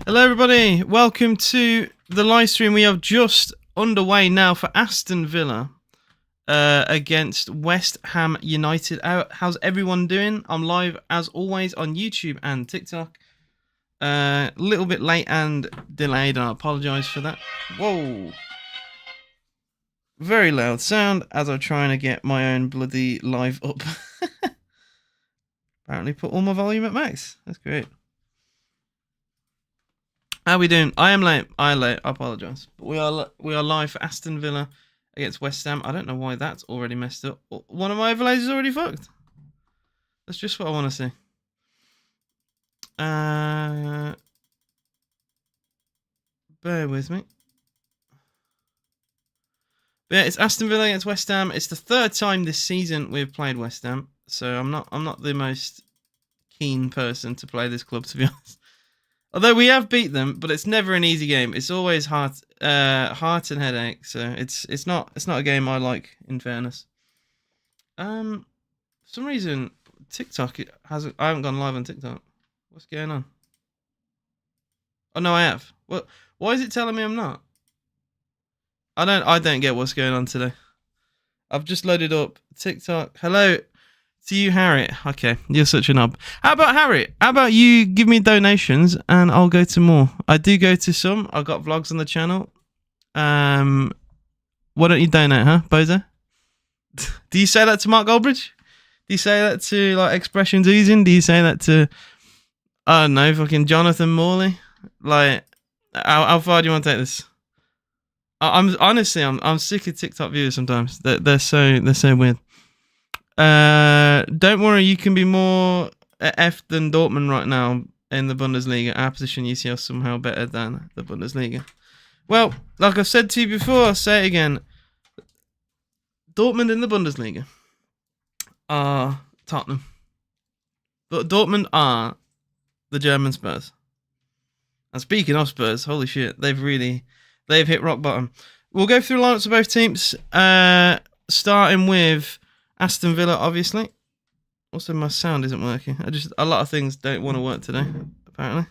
Hello everybody, welcome to the live stream. We are just underway now for Aston Villa against West Ham United. How's everyone doing? I'm live as always on YouTube and TikTok. A little bit late and delayed, and I apologise for that. Whoa. Very loud sound as I'm trying to get my own bloody live up. Apparently put all my volume at max. That's great. How are we doing? I am late. I apologise. But we are live for Aston Villa against West Ham. I don't know why that's already messed up. One of my overlays is already fucked. That's just what I want to see. Bear with me. But yeah, it's Aston Villa against West Ham. It's the third time this season we've played West Ham, so I'm not the most keen person to play this club, to be honest. Although we have beat them, but it's never an easy game. It's always heart and headache. So it's not a game I like, in fairness. For some reason TikTok I haven't gone live on TikTok. What's going on? Oh no, I have. What? Why is it telling me I'm not? I don't get what's going on today. I've just loaded up TikTok. Hello to you, Harry. Okay, you're such a knob. How about Harry? How about you give me donations and I'll go to more? I do go to some. I've got vlogs on the channel. Why don't you donate, huh, Bozo? Do you say that to Mark Goldbridge? Do you say that to like Expressions Oozing? Do you say that to I don't know, fucking Jonathan Morley? Like, how far do you want to take this? I'm honestly sick of TikTok viewers sometimes. They're so weird. Don't worry, you can be more F than Dortmund right now in the Bundesliga. Our position UCL somehow better than the Bundesliga. Well, like I've said to you before, I'll say it again. Dortmund in the Bundesliga are Tottenham. But Dortmund are the German Spurs. And speaking of Spurs, holy shit, they've hit rock bottom. We'll go through the lineups of both teams, starting with Aston Villa, obviously. Also, my sound isn't working. A lot of things don't want to work today, apparently.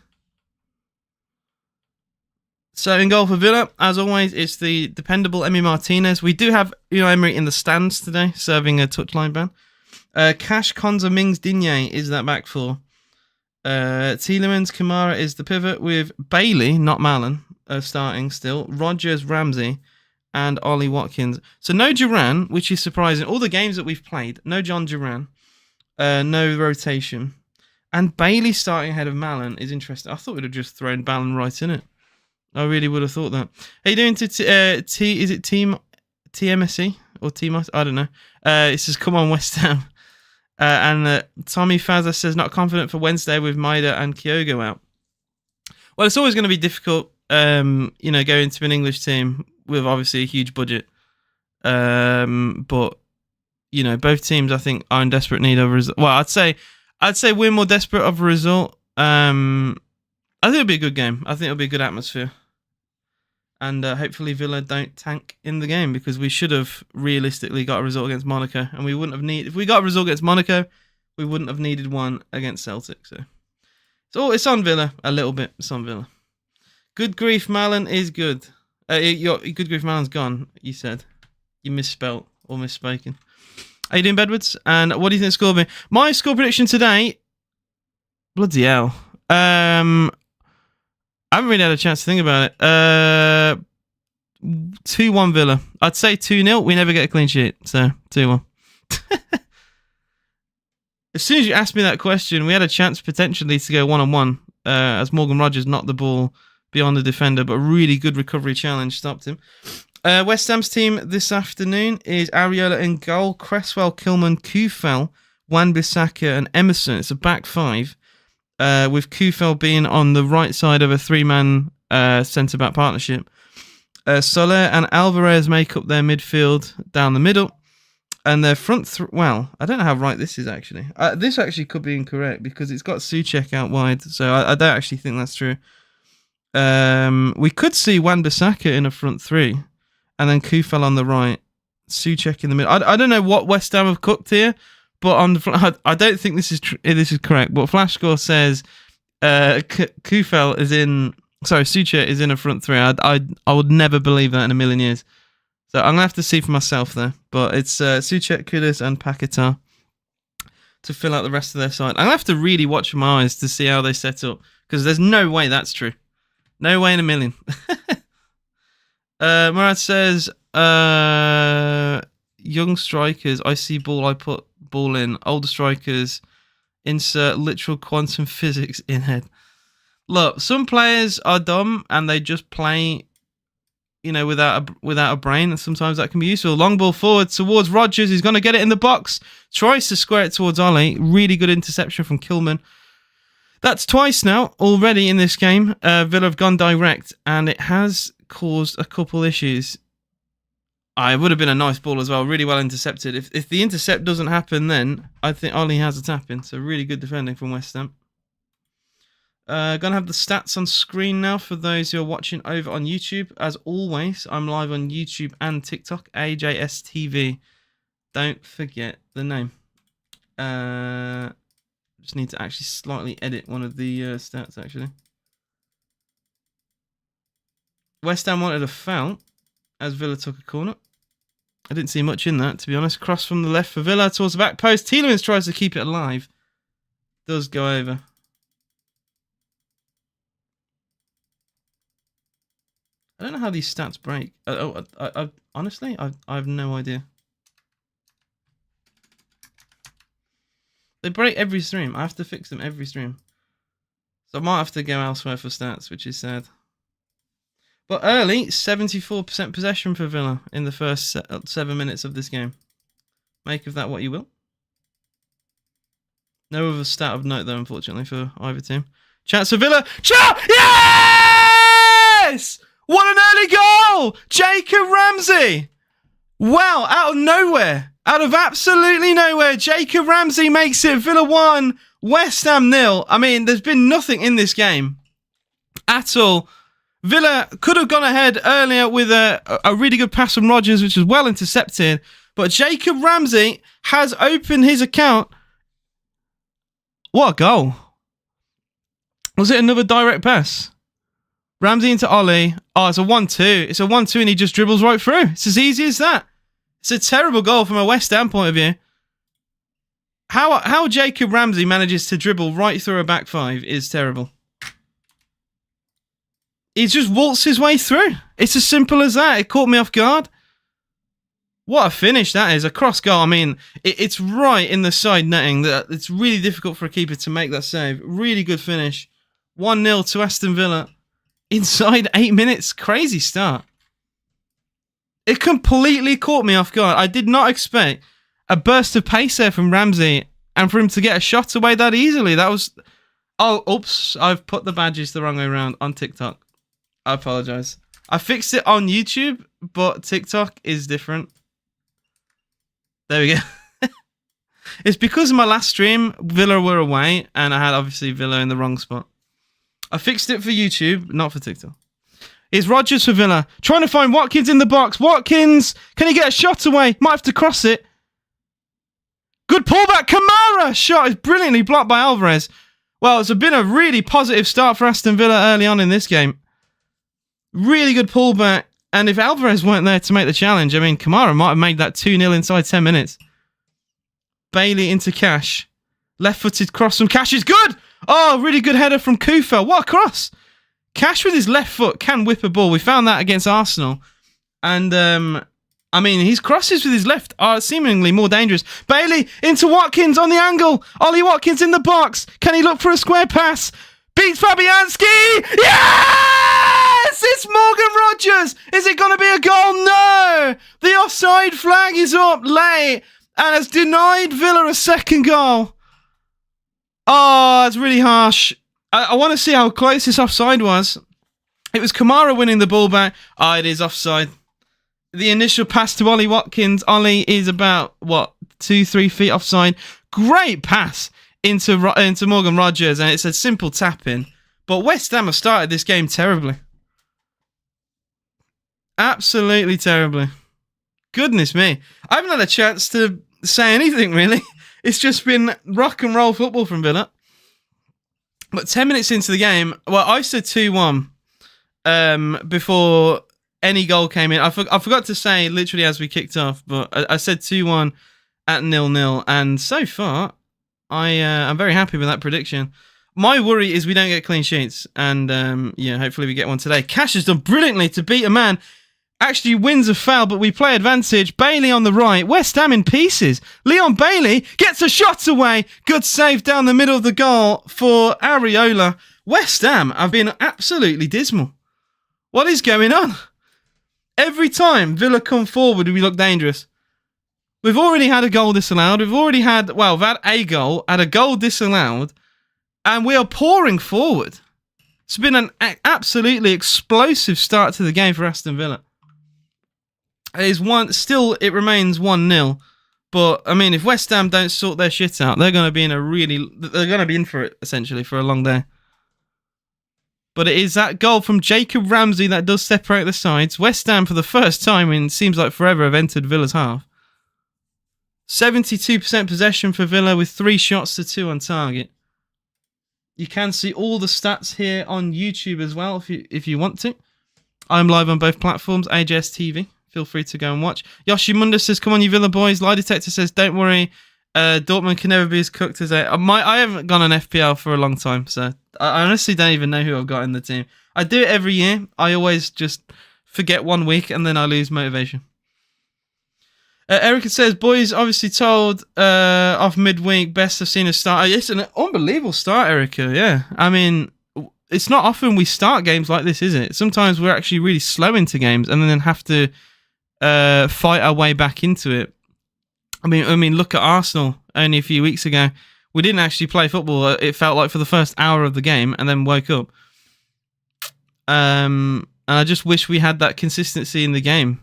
So in goal for Villa, as always, it's the dependable Emi Martinez. We do have Unai Emery in the stands today, serving a touchline ban. Cash, Konza, Mings, Digne is that back four. Tielemans, Kamara is the pivot with Bailey, not Malen, starting still. Rodgers, Ramsey, and Ollie Watkins. So no Duran, which is surprising. All the games that we've played, no John Duran, no rotation. And Bailey starting ahead of Malen is interesting. I thought we'd have just thrown Malen right in it. I really would have thought that. How you doing to is it Team TMSC or Team? I don't know. It says come on West Ham. And Tommy Fazza says not confident for Wednesday with Maida and Kyogo out. Well, it's always going to be difficult, going to an English team with obviously a huge budget. But both teams I think are in desperate need of a result. Well, I'd say we're more desperate of a result. I think it'll be a good game. I think it'll be a good atmosphere. And hopefully Villa don't tank in the game, because we should have realistically got a result against Monaco, and we wouldn't have if we got a result against Monaco, we wouldn't have needed one against Celtic. So it's on Villa a little bit. It's on Villa. Good grief, Malen is good. Good grief, Malen's gone. You said you misspelt or misspoken. How you doing, Bedwards? And what do you think the score will be? My score prediction today. Bloody hell. I haven't really had a chance to think about it. 2-1 Villa. I'd say 2-0. We never get a clean sheet. So, 2-1. As soon as you asked me that question, we had a chance potentially to go 1-on-1 as Morgan Rogers knocked the ball beyond the defender, but a really good recovery challenge stopped him. West Ham's team this afternoon is Areola in goal, Cresswell, Kilman, Kufel, Wan-Bissaka and Emerson. It's a back five. With Kufel being on the right side of a three-man centre-back partnership. Soler and Alvarez make up their midfield down the middle. And their front... well, I don't know how right this is, actually. This actually could be incorrect, because it's got Souček out wide. So I don't actually think that's true. We could see Wan-Bissaka in a front three. And then Kufel on the right. Souček in the middle. I don't know what West Ham have cooked here. But on the I don't think this is correct. But Flash Score says Kufel is in Sorry, Suchet is in a front three. I would never believe that in a million years. So I'm going to have to see for myself there. But it's Suchet, Kudus and Paquetá to fill out the rest of their side. I'm going to have to really watch my eyes to see how they set up. Because there's no way that's true. No way in a million. Murad says, young strikers, I see ball, I put ball in. Older strikers, insert literal quantum physics in head. Look, some players are dumb and they just play, without a brain, and sometimes that can be useful. Long ball forward towards Rodgers. He's going to get it in the box. Tries to square it towards Ollie. Really good interception from Kilman. That's twice now already in this game. Villa have gone direct, and it has caused a couple issues. It would have been a nice ball as well. Really well intercepted. If the intercept doesn't happen, then I think Ollie has a tap-in. So really good defending from West Ham. Gonna have the stats on screen now for those who are watching over on YouTube. As always, I'm live on YouTube and TikTok, AJSTV. Don't forget the name. Just need to actually slightly edit one of the stats, actually. West Ham wanted a foul as Villa took a corner. I didn't see much in that, to be honest. Cross from the left for Villa towards the back post. Tielemans tries to keep it alive. Does go over. I don't know how these stats break. Honestly, I have no idea. They break every stream. I have to fix them every stream. So I might have to go elsewhere for stats, which is sad. But early, 74% possession for Villa in the first 7 minutes of this game. Make of that what you will. No other stat of note, though, unfortunately, for either team. Chance for Villa. Yes! What an early goal! Jacob Ramsey! Wow, out of nowhere. Out of absolutely nowhere, Jacob Ramsey makes it Villa 1, West Ham 0. I mean, there's been nothing in this game at all. Villa could have gone ahead earlier with a really good pass from Rodgers, which was well intercepted. But Jacob Ramsey has opened his account. What a goal. Was it another direct pass? Ramsey into Ollie. Oh, it's a 1-2. It's a 1-2 and he just dribbles right through. It's as easy as that. It's a terrible goal from a West Ham point of view. How Jacob Ramsey manages to dribble right through a back five is terrible. He just waltzed his way through. It's as simple as that. It caught me off guard. What a finish that is. A cross goal. I mean, it's right in the side netting. It's really difficult for a keeper to make that save. Really good finish. 1-0 to Aston Villa. Inside 8 minutes. Crazy start. It completely caught me off guard. I did not expect a burst of pace there from Ramsey and for him to get a shot away that easily. That was... Oh, oops. I've put the badges the wrong way around on TikTok. I apologise. I fixed it on YouTube, but TikTok is different. There we go. It's because of my last stream, Villa were away, and I had obviously Villa in the wrong spot. I fixed it for YouTube, not for TikTok. It's Rodgers for Villa. Trying to find Watkins in the box. Watkins, can he get a shot away? Might have to cross it. Good pullback. Kamara shot is brilliantly blocked by Alvarez. Well, it's been a really positive start for Aston Villa early on in this game. Really good pullback. And if Alvarez weren't there to make the challenge, I mean, Kamara might have made that 2-0 inside 10 minutes. Bailey into Cash. Left-footed cross from Cash is good. Oh, really good header from Kufel. What a cross. Cash with his left foot can whip a ball. We found that against Arsenal. And, I mean, his crosses with his left are seemingly more dangerous. Bailey into Watkins on the angle. Ollie Watkins in the box. Can he look for a square pass? Beats Fabianski. Yes! It's Morgan Rodgers. Is it going to be a goal? No! The offside flag is up late and has denied Villa a second goal. Oh, that's really harsh. I want to see how close this offside was. It was Kamara winning the ball back. Oh, it is offside. The initial pass to Ollie Watkins. Ollie is about, 2-3 feet offside. Great pass into Morgan Rodgers, and it's a simple tap-in. But West Ham have started this game terribly. Absolutely terribly. Goodness me. I haven't had a chance to say anything, really. It's just been rock and roll football from Villa. But 10 minutes into the game, well, I said 2-1. before any goal came in. I forgot to say literally as we kicked off, but I said 2-1 at 0-0, and so far I'm very happy with that prediction. My worry is we don't get clean sheets, and hopefully we get one today. Cash has done brilliantly to beat a man. Actually wins a foul, but we play advantage. Bailey on the right. West Ham in pieces. Leon Bailey gets a shot away. Good save down the middle of the goal for Areola. West Ham have been absolutely dismal. What is going on? Every time Villa come forward, we look dangerous. We've already had a goal disallowed. We've had a goal, had a goal disallowed, and we are pouring forward. It's been an absolutely explosive start to the game for Aston Villa. It remains 1-0, but I mean, if West Ham don't sort their shit out, they're going to be in for it essentially for a long day. But it is that goal from Jacob Ramsey that does separate the sides. West Ham, for the first time in seems like forever, have entered Villa's half. 72% possession for Villa with 3 shots to 2 on target. You can see all the stats here on YouTube as well if you want to. I'm live on both platforms, AJS TV. Feel free to go and watch. Yoshimunda says, come on, you Villa boys. Lie Detector says, don't worry. Dortmund can never be as cooked as I haven't gone on FPL for a long time, so I honestly don't even know who I've got in the team. I do it every year. I always just forget 1 week and then I lose motivation. Erica says, boys obviously told off midweek, best I've seen a start. It's an unbelievable start, Erica, yeah. I mean, it's not often we start games like this, is it? Sometimes we're actually really slow into games and then have to fight our way back into it. I mean, look at Arsenal only a few weeks ago. We didn't actually play football, it felt like, for the first hour of the game and then woke up. And I just wish we had that consistency in the game.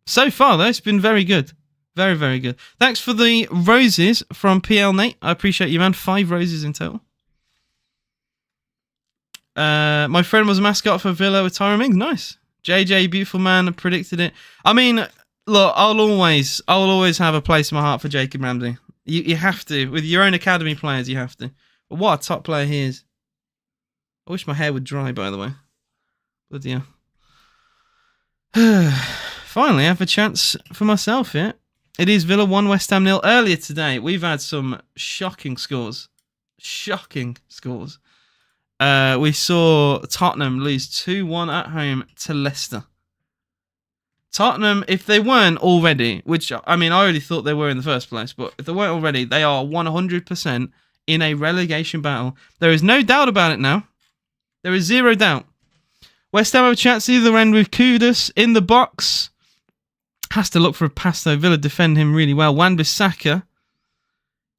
So far, though, it's been very good. Very, very good. Thanks for the roses from PL Nate. I appreciate you, man. 5 roses in total. My friend was a mascot for Villa with Tyrone Mings. Nice. JJ, beautiful man, predicted it. I mean, look, I'll always have a place in my heart for Jacob Ramsey. You have to. With your own academy players, you have to. But what a top player he is. I wish my hair would dry, by the way. Bloody hell. Finally, I have a chance for myself here. It is Villa 1, West Ham 0. Earlier today, we've had some shocking scores. Shocking scores. We saw Tottenham lose 2-1 at home to Leicester. Tottenham, if they weren't already, which, I mean, I already thought they were in the first place, but if they weren't already, they are 100% in a relegation battle. There is no doubt about it now. There is zero doubt. West Ham have a chance at either end with Kudus in the box. Has to look for a pass, though. Villa defend him really well. Wan-Bissaka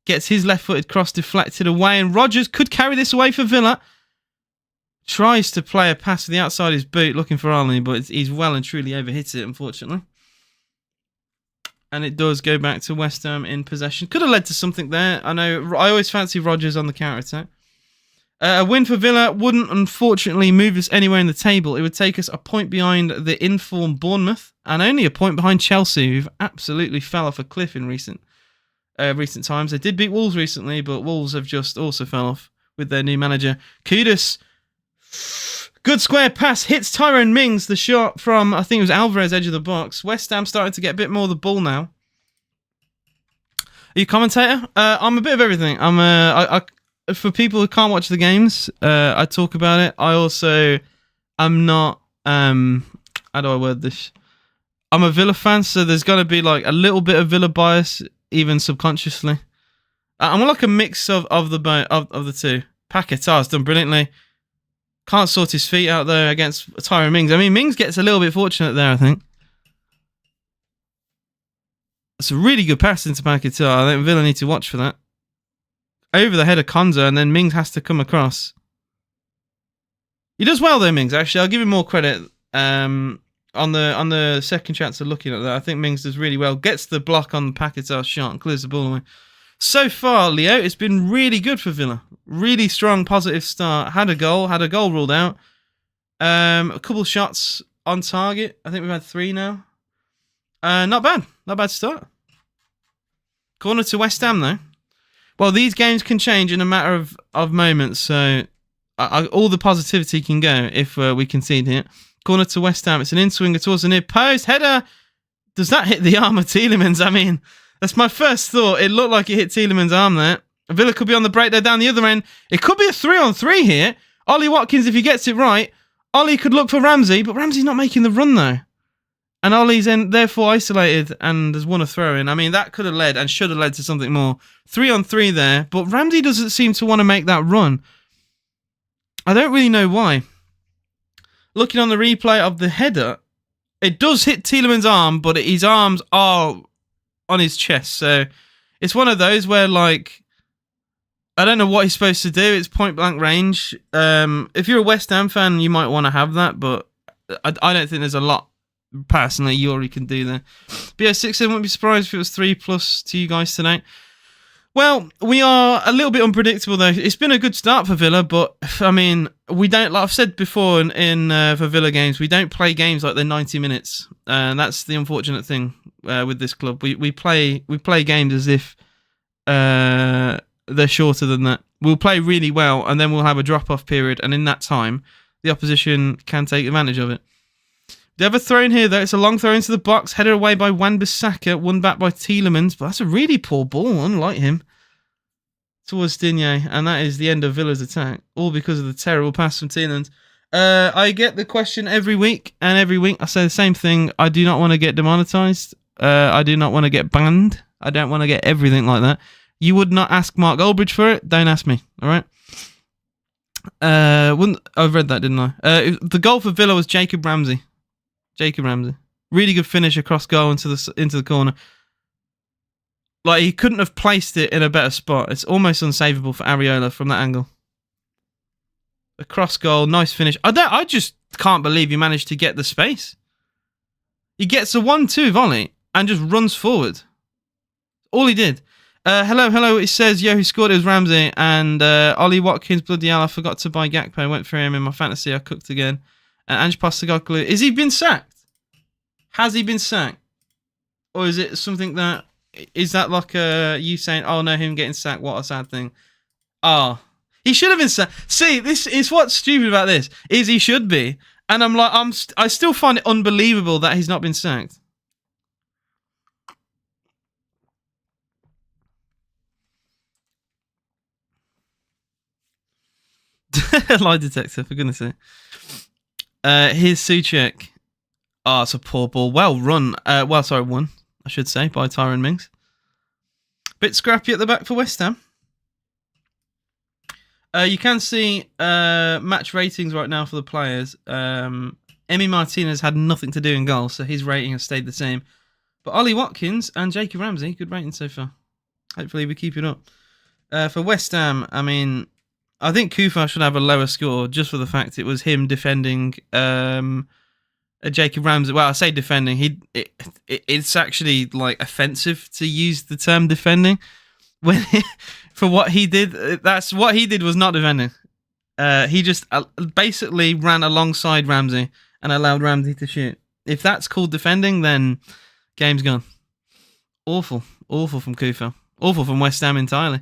gets his left-footed cross deflected away, and Rodgers could carry this away for Villa. Tries to play a pass to the outside of his boot, looking for Arley, but he's well and truly overhit it, unfortunately. And it does go back to West Ham in possession. Could have led to something there. I know I always fancy Rodgers on the counter-attack. A win for Villa wouldn't, unfortunately, move us anywhere in the table. It would take us a point behind the informed Bournemouth and only a point behind Chelsea, who've absolutely fell off a cliff in recent times. They did beat Wolves recently, but Wolves have just also fell off with their new manager. Kudus, good square pass, hits Tyrone Mings, the shot from, I think it was Alvarez, edge of the box. West Ham starting to get a bit more of the ball now. Are you a commentator? I'm a bit of everything. For people who can't watch the games, I talk about it. I'm not, how do I word this? I'm a Villa fan, so there's going to be like a little bit of Villa bias, even subconsciously. I'm like a mix of the two. Paquetá's done brilliantly. Can't sort his feet out there against Tyrone Mings. I mean, Mings gets a little bit fortunate there, I think. It's a really good pass into Paquetá. I think Villa need to watch for that. Over the head of Konza, and then Mings has to come across. He does well though, Mings. Actually, I'll give him more credit. On the second chance of looking at that, I think Mings does really well. Gets the block on the Paquetá shot and clears the ball away. So far, Leo, it's been really good for Villa. Really strong, positive start. Had a goal ruled out. A couple shots on target. I think we've had 3 now. Not bad start. Corner to West Ham though. Well, these games can change in a matter of moments, so all the positivity can go if we concede here. Corner to West Ham. It's an in-swinger towards the near post. Header. Does that hit the arm of Tielemans? I mean, that's my first thought. It looked like it hit Tielemans' arm there. Villa could be on the break there down the other end. It could be a 3-on-3 here. Ollie Watkins, if he gets it right, Ollie could look for Ramsey, but Ramsey's not making the run though. And Ollie's therefore isolated and has won a throw-in. I mean, that could have led and should have led to something more. 3-on-3 there, but Ramsey doesn't seem to want to make that run. I don't really know why. Looking on the replay of the header, it does hit Tielemans' arm, but his arms are on his chest. So it's one of those where, like, I don't know what he's supposed to do. It's point-blank range. If you're a West Ham fan, you might want to have that, but I don't think there's a lot, personally, Yuri can do there. But yeah, 6-7, wouldn't be surprised if it was 3+ to you guys tonight. Well, we are a little bit unpredictable, though. It's been a good start for Villa, but, I mean, we don't, like I've said before in for Villa games, we don't play games like they're 90 minutes. And that's the unfortunate thing with this club. We play games as if they're shorter than that. We'll play really well, and then we'll have a drop-off period, and in that time, the opposition can take advantage of it. They have a throw in here, though. It's a long throw into the box, headed away by Wan-Bissaka, won back by Tielemans, but that's a really poor ball, unlike him, towards Digne, and that is the end of Villa's attack, all because of the terrible pass from Tielemans. I get the question every week, and every week I say the same thing. I do not want to get demonetized. I do not want to get banned. I don't want to get everything like that. You would not ask Mark Goldbridge for it. Don't ask me, all right? I've read that, didn't I? The goal for Villa was Jacob Ramsey. Really good finish across goal into the corner. Like, he couldn't have placed it in a better spot. It's almost unsavable for Areola from that angle. Across goal, nice finish. I just can't believe he managed to get the space. He gets a 1-2 volley and just runs forward. All he did. Hello. It says, who scored it was Ramsey. And Ollie Watkins, bloody hell, I forgot to buy Gakpo. Went for him in my fantasy. I cooked again. And Ange Postecoglou. Is he been sacked? Has he been sacked? Or is it something that... Is that like you saying, oh no, him getting sacked, what a sad thing. Oh, he should have been sacked. See, this is what's stupid about this, is he should be. And I'm like, I still find it unbelievable that he's not been sacked. Lie detector, for goodness sake. Here's Souček. Oh, it's a poor ball. Well run. Won, I should say, by Tyrone Mings. Bit scrappy at the back for West Ham. You can see match ratings right now for the players. Emi Martinez had nothing to do in goal, so his rating has stayed the same. But Ollie Watkins and Jacob Ramsey, good rating so far. Hopefully we keep it up. For West Ham, I mean, I think Kufa should have a lower score just for the fact it was him defending Jacob Ramsey. Well, I say defending. It's actually like offensive to use the term defending for what he did. That's what he did was not defending. He just basically ran alongside Ramsey and allowed Ramsey to shoot. If that's called defending, then game's gone. Awful from Kufa. Awful from West Ham entirely.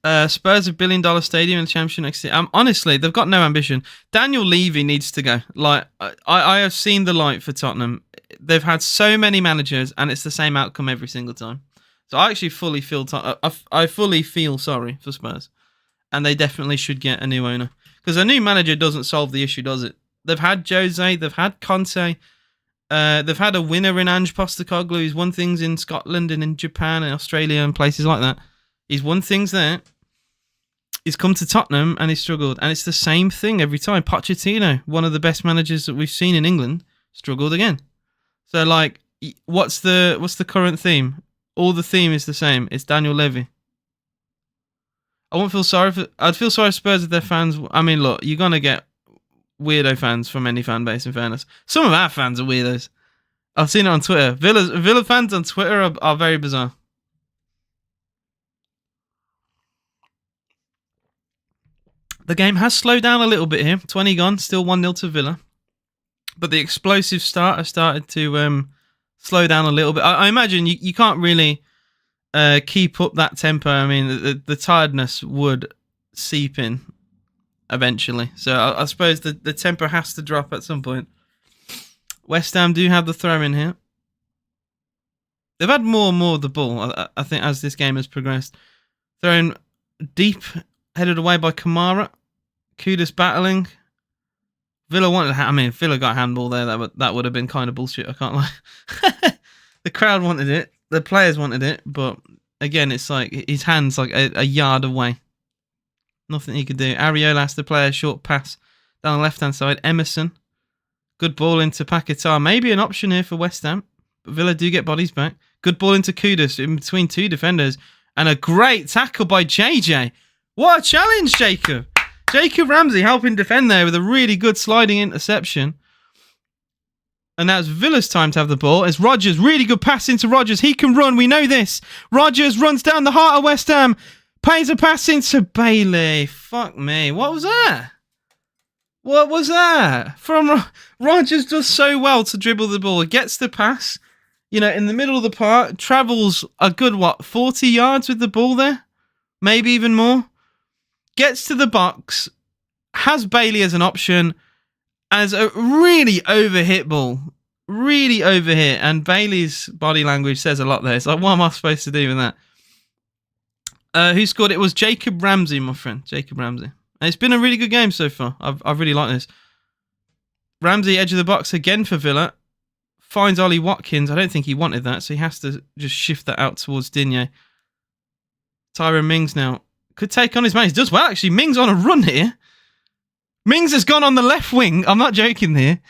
Spurs a $1 billion stadium in the Championship next year. Honestly, they've got no ambition. Daniel Levy needs to go. Like, I have seen the light for Tottenham. They've had so many managers, and it's the same outcome every single time. So I actually fully feel sorry for Spurs, and they definitely should get a new owner because a new manager doesn't solve the issue, does it? They've had Jose, they've had Conte, they've had a winner in Ange Postecoglou. He's won things in Scotland and in Japan and Australia and places like that. He's won things there. He's come to Tottenham and he's struggled. And it's the same thing every time. Pochettino, one of the best managers that we've seen in England, struggled again. So, like, what's the current theme? All the theme is the same. It's Daniel Levy. I'd feel sorry for Spurs if their fans... I mean, look, you're going to get weirdo fans from any fan base, in fairness. Some of our fans are weirdos. I've seen it on Twitter. Villa fans on Twitter are very bizarre. The game has slowed down a little bit here. 20 gone, still 1-0 to Villa. But the explosive start has started to slow down a little bit. I imagine you can't really keep up that tempo. I mean, the tiredness would seep in eventually. So I suppose the tempo has to drop at some point. West Ham do have the throw in here. They've had more and more of the ball, I think, as this game has progressed. Thrown deep, headed away by Kamara. Kudus battling. Villa got handball there. That would have been kind of bullshit, I can't lie. The crowd wanted it. The players wanted it. But again, it's like his hand's like a yard away. Nothing he could do. Areola has to play a short pass down the left-hand side. Emerson. Good ball into Paquetá. Maybe an option here for West Ham. But Villa do get bodies back. Good ball into Kudus in between two defenders. And a great tackle by JJ. What a challenge, Jacob. Jacob Ramsey helping defend there with a really good sliding interception. And now it's Villa's time to have the ball. It's Rodgers. Really good pass into Rodgers. He can run. We know this. Rodgers runs down the heart of West Ham. Pays a pass into Bailey. Fuck me. What was that? What was that? From Rodgers does so well to dribble the ball. Gets the pass. In the middle of the park, travels a good, 40 yards with the ball there? Maybe even more. Gets to the box, has Bailey as an option, as a really overhit ball. Really overhit, and Bailey's body language says a lot there. It's like, what am I supposed to do with that? Who scored it? It was Jacob Ramsey, my friend. Jacob Ramsey. And it's been a really good game so far. I've really liked this. Ramsey, edge of the box again for Villa. Finds Ollie Watkins. I don't think he wanted that, so he has to just shift that out towards Digne. Tyrone Mings now could take on his man. He does well, actually. Mings on a run here. Mings has gone on the left wing. I'm not joking here.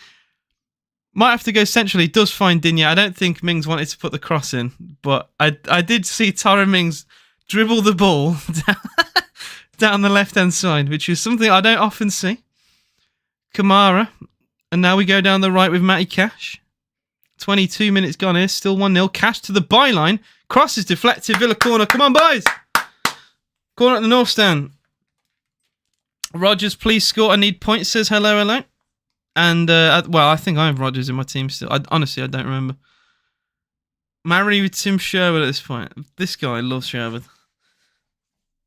Might have to go centrally. Does find Digne. I don't think Mings wanted to put the cross in, but I did see Tyrone Mings dribble the ball down the left-hand side, which is something I don't often see. Kamara. And now we go down the right with Matty Cash. 22 minutes gone here. Still 1-0. Cash to the byline. Cross is deflected. Villa corner. Come on, boys. Corner at the north stand. Rodgers, please score. I need points, says hello. And, I think I have Rodgers in my team still. Honestly, I don't remember. Marry with Tim Sherwood at this point. This guy loves Sherwood.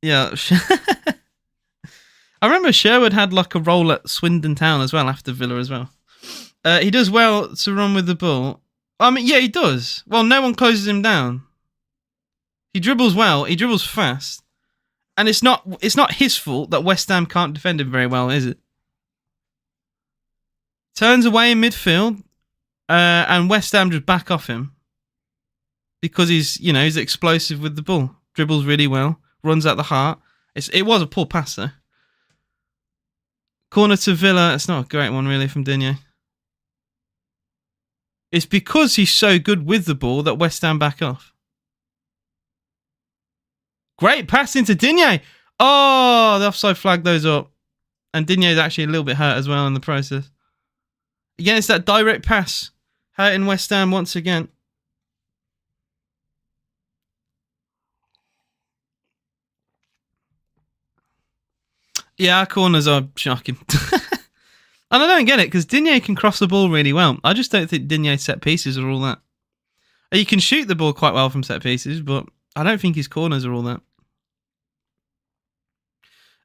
Yeah. I remember Sherwood had like a role at Swindon Town as well after Villa as well. He does well to run with the ball. I mean, yeah, he does. Well, no one closes him down. He dribbles well. He dribbles fast. And it's not his fault that West Ham can't defend him very well, is it? Turns away in midfield. And West Ham just back off him. Because he's explosive with the ball. Dribbles really well. Runs at the heart. It was a poor pass, though. Corner to Villa. It's not a great one, really, from Digne. It's because he's so good with the ball that West Ham back off. Great pass into Digne. Oh, the offside flag those up. And Digne is actually a little bit hurt as well in the process. Again, it's that direct pass. Hurting West Ham once again. Yeah, our corners are shocking. And I don't get it, because Digne can cross the ball really well. I just don't think Digne's set pieces are all that. He can shoot the ball quite well from set pieces, but I don't think his corners are all that.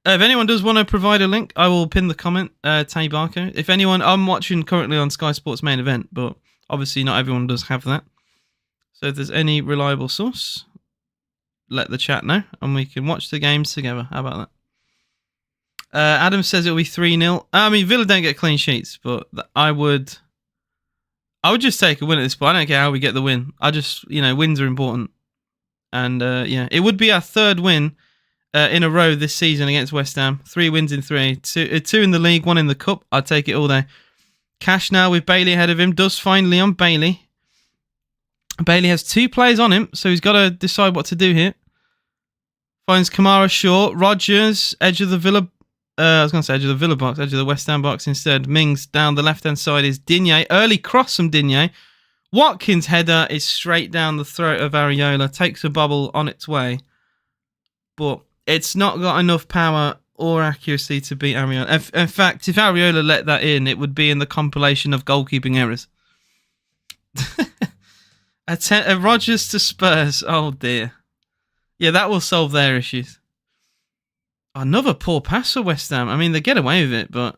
If anyone does want to provide a link, I will pin the comment, Tay Barco. If anyone, I'm watching currently on Sky Sports main event, but obviously not everyone does have that. So if there's any reliable source, let the chat know, and we can watch the games together. How about that? Adam says it'll be 3-0. I mean, Villa don't get clean sheets, but I would just take a win at this point. I don't care how we get the win. Wins are important. And, it would be our third win in a row this season against West Ham. 3 wins in 3. Two in the league, 1 in the cup. I'd take it all day. Cash now with Bailey ahead of him. Does find Leon Bailey. Bailey has 2 players on him, so he's got to decide what to do here. Finds Kamara short. Rodgers, edge of the Villa. I was going to say edge of the Villa box, edge of the West Ham box instead. Mings down the left-hand side is Digne. Early cross from Digne. Watkins' header is straight down the throat of Areola. Takes a bubble on its way. But it's not got enough power or accuracy to beat Areola. In fact, if Areola let that in, it would be in the compilation of goalkeeping errors. Rodgers to Spurs. Oh, dear. Yeah, that will solve their issues. Another poor pass for West Ham. I mean, they get away with it, but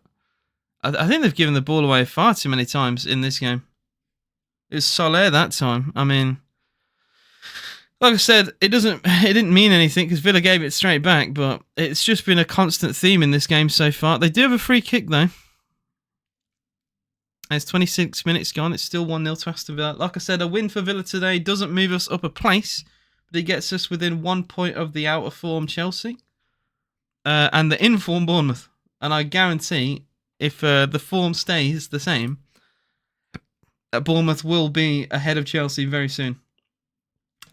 I think they've given the ball away far too many times in this game. It was Soler that time. I mean, like I said, it didn't mean anything because Villa gave it straight back, but it's just been a constant theme in this game so far. They do have a free kick though. It's 26 minutes gone. It's still 1-0 to Aston Villa. Like I said, a win for Villa today doesn't move us up a place, but it gets us within 1 point of the out of form Chelsea and the in-form Bournemouth. And I guarantee if the form stays the same, that Bournemouth will be ahead of Chelsea very soon.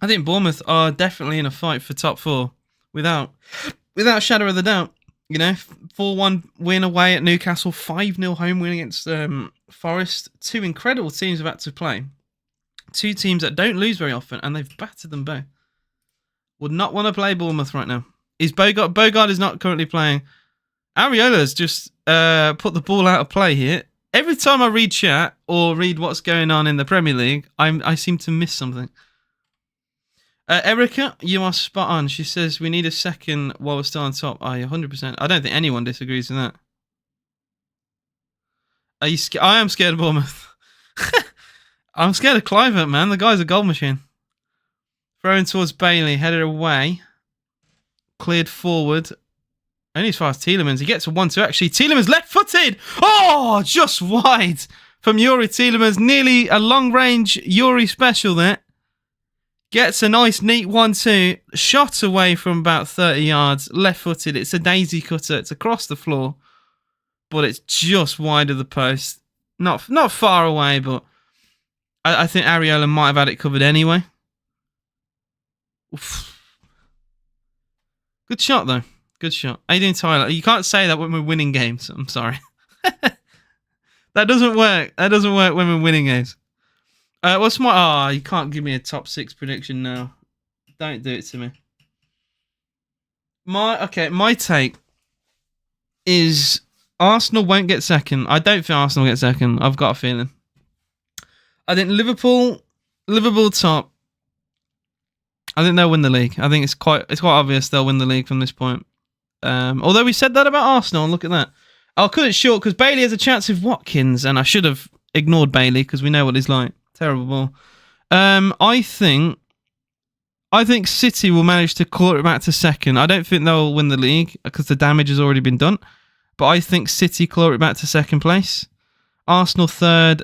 I think Bournemouth are definitely in a fight for top four without shadow of the doubt. You know, 4-1 win away at Newcastle, 5-0 home win against Forest. Two incredible teams have had to play. Two teams that don't lose very often, and they've battered them both. Would not want to play Bournemouth right now. Is Bogard is not currently playing. Areola's just put the ball out of play here. Every time I read chat or read what's going on in the Premier League, I seem to miss something. Erica, you are spot on. She says we need a second while we're still on top. 100%. I don't think anyone disagrees with that. Are you scared? I am scared of Bournemouth. I'm scared of Clivert, man. The guy's a goal machine. Throwing towards Bailey, headed away. Cleared forward. Only as far as Tielemans. He gets a 1-2 actually. Tielemans left-footed. Oh, just wide from Yuri Tielemans. Nearly a long-range Yuri special there. Gets a nice, neat 1-2. Shot away from about 30 yards. Left-footed. It's a daisy cutter. It's across the floor. But it's just wide of the post. Not far away, but I think Areola might have had it covered anyway. Oof. Good shot, though. Good shot. How you doing, Tyler? You can't say that when we're winning games. I'm sorry. That doesn't work. That doesn't work when we're winning games. What's my... Oh, you can't give me a top 6 prediction now. Don't do it to me. My take is Arsenal won't get second. I don't think Arsenal will get second. I've got a feeling. I think Liverpool top. I think they'll win the league. I think it's quite obvious they'll win the league from this point. Although we said that about Arsenal, and look at that. I'll cut it short because Bailey has a chance with Watkins, and I should have ignored Bailey because we know what he's like. Terrible ball. I think City will manage to claw it back to second. I don't think they'll win the league because the damage has already been done. But I think City claw it back to second place. Arsenal third.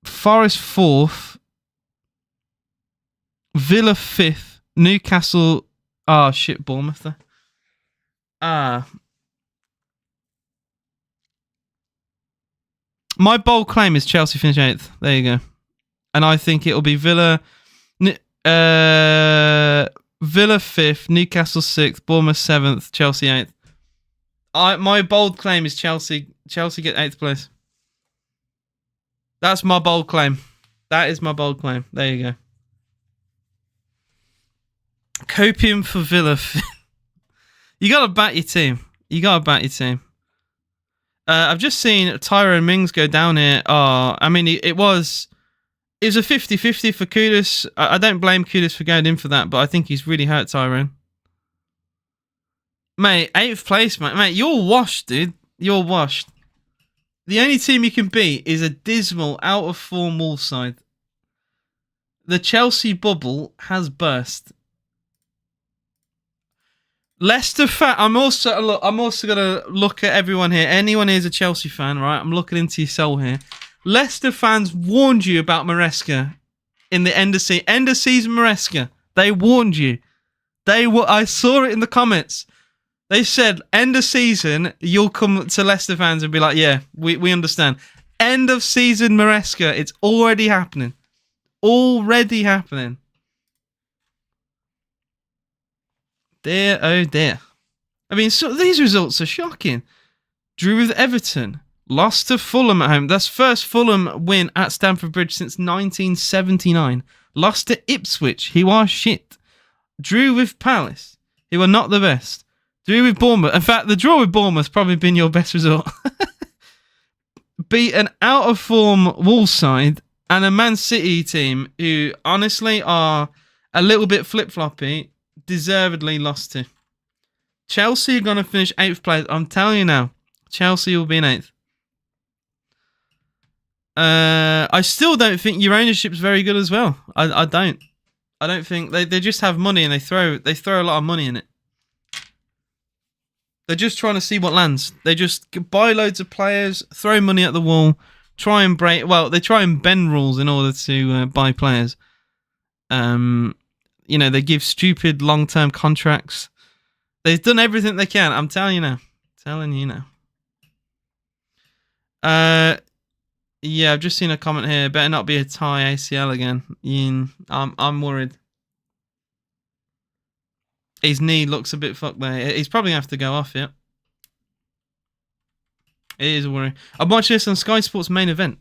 Forest fourth. Villa fifth. Newcastle. Bournemouth there. My bold claim is Chelsea finish 8th. There you go. And I think it'll be Villa 5th, Newcastle 6th, Bournemouth 7th, Chelsea 8th. My bold claim is Chelsea get 8th place. That's my bold claim. That is my bold claim. There you go. Copium for Villa. You got to back your team. I've just seen Tyrone Mings go down here. I mean, it was a 50-50 for Kudus. I don't blame Kudus for going in for that, but I think he's really hurt Tyrone. Mate, 8th place, mate. Mate, you're washed, dude. You're washed. The only team you can beat is a dismal, out-of-form Wolves side. The Chelsea bubble has burst. Leicester fan. I'm also gonna look at everyone here. Anyone here is a Chelsea fan, right? I'm looking into your soul here. Leicester fans warned you about Maresca in the end of season Maresca. They warned you. I saw it in the comments. They said end of season you'll come to Leicester fans and be like, yeah, we understand. End of season Maresca. It's already happening. Dear, oh dear. I mean, so these results are shocking. Drew with Everton. Lost to Fulham at home. That's first Fulham win at Stamford Bridge since 1979. Lost to Ipswich. He was shit. Drew with Palace. He were not the best. Drew with Bournemouth. In fact, the draw with Bournemouth probably been your best result. Beat an out-of-form Wolves side and a Man City team who honestly are a little bit flip-floppy. deservedly lost to. Chelsea are going to finish 8th place. I'm telling you now. Chelsea will be in 8th. I still don't think your ownership's very good as well. I don't. I don't think they just have money and they throw a lot of money in it. They're just trying to see what lands. They just buy loads of players, throw money at the wall, try and they try and bend rules in order to buy players. They give stupid long-term contracts. They've done everything they can. I'm telling you now. Yeah, I've just seen a comment here. Better not be a tie ACL again. I'm worried. His knee looks a bit fucked there. He's probably going to have to go off, yeah. It is a worry. I'm watching this on Sky Sports main event.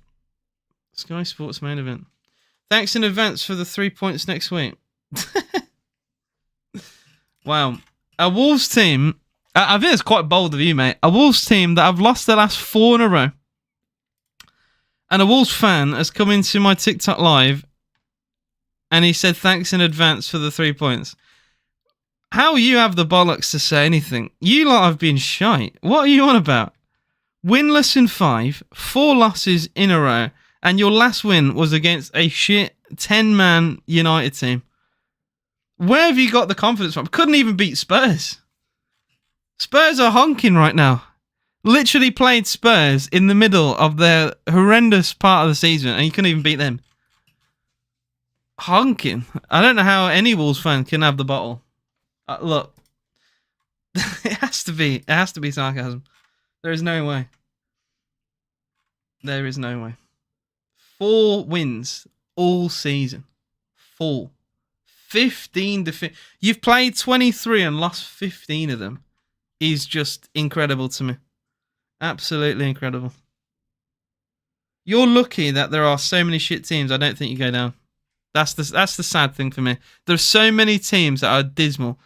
Thanks in advance for the 3 points next week. Wow. A Wolves team, I think it's quite bold of you, mate. A Wolves team that have lost their last 4 in a row. And a Wolves fan has come into my TikTok live and he said thanks in advance for the 3 points. How you have the bollocks to say anything? You lot have been shite. What are you on about? Winless in 5, 4 losses in a row, and your last win was against a shit 10-man United team. Where have you got the confidence from? Couldn't even beat Spurs. Spurs are honking right now. Literally played Spurs in the middle of their horrendous part of the season, and you couldn't even beat them. Honking. I don't know how any Wolves fan can have the bottle. Look, it has to be sarcasm. There is no way. 4 wins all season. 4. 15 defeat. You've played 23 and lost 15 of them. Is just incredible to me. Absolutely incredible. You're lucky that there are so many shit teams. I don't think you go down. That's the sad thing for me. There are so many teams that are dismal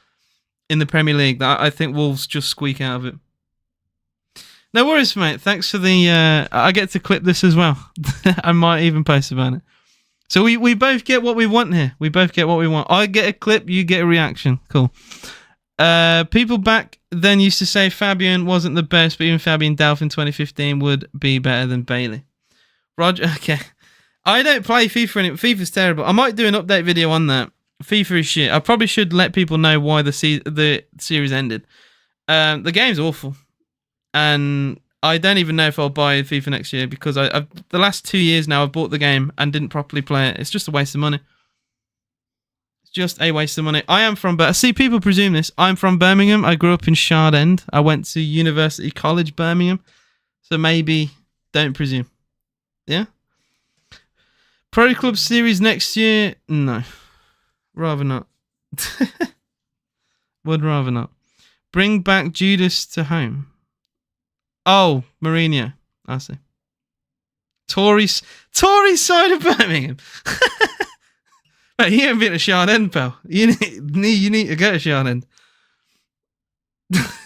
in the Premier League that I think Wolves just squeak out of it. No worries, mate. Thanks for the... I get to clip this as well. I might even post about it. So we both get what we want here. I get a clip, you get a reaction. Cool. People back then used to say Fabian wasn't the best, but even Fabian Delph in 2015 would be better than Bailey. Roger, okay. I don't play FIFA anymore. FIFA's terrible. I might do an update video on that. FIFA is shit. I probably should let people know why the series ended. The game's awful. And I don't even know if I'll buy FIFA next year because the last 2 years now I've bought the game and didn't properly play it. It's just a waste of money. I am from... See, people presume this. I'm from Birmingham. I grew up in Shard End. I went to University College, Birmingham. So maybe don't presume. Yeah? Pro Club Series next year? No. Rather not. Would rather not. Bring back Judas to home. Oh, Mourinho. I see. Tory side of Birmingham. Mate, you haven't been to Shard End, pal. You need to go to Shard End.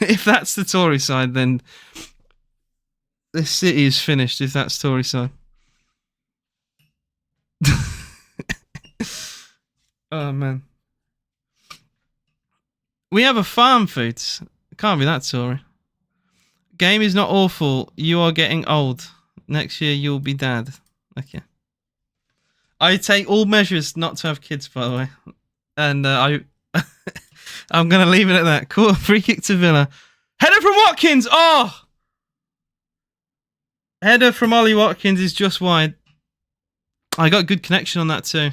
If that's the Tory side, then this city is finished if that's Tory side. Oh, man. We have a farm, Foods. Can't be that Tory. Game is not awful. You are getting old. Next year, you'll be dad. Okay. I take all measures not to have kids, by the way. And I'm going to leave it at that. Cool. Free kick to Villa. Header from Watkins. Oh! Header from Ollie Watkins is just wide. I got good connection on that too.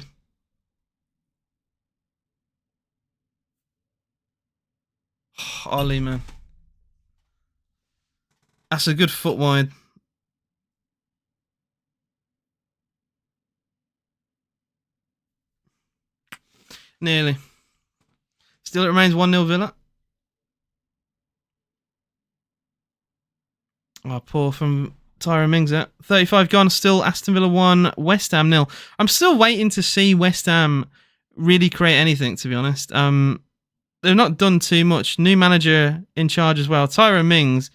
Ollie, man. That's a good foot wide. Nearly. Still, it remains 1-0 Villa. Oh, poor from Tyrone Mings there. 35 gone. Still Aston Villa 1, West Ham 0. I'm still waiting to see West Ham really create anything, to be honest. They've not done too much. New manager in charge as well. Tyrone Mings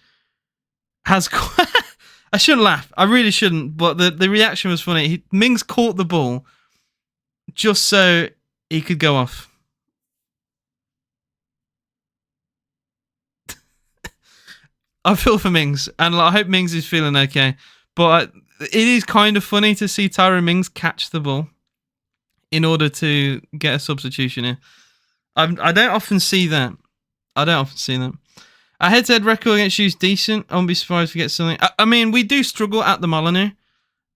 has... I shouldn't laugh. I really shouldn't. But the reaction was funny. Mings caught the ball just so he could go off. I feel for Mings, and I hope Mings is feeling okay. But it is kind of funny to see Tyrone Mings catch the ball in order to get a substitution here. I don't often see that. Our head-to-head record against you is decent. I won't be surprised if we get something. I mean, we do struggle at the Molyneux.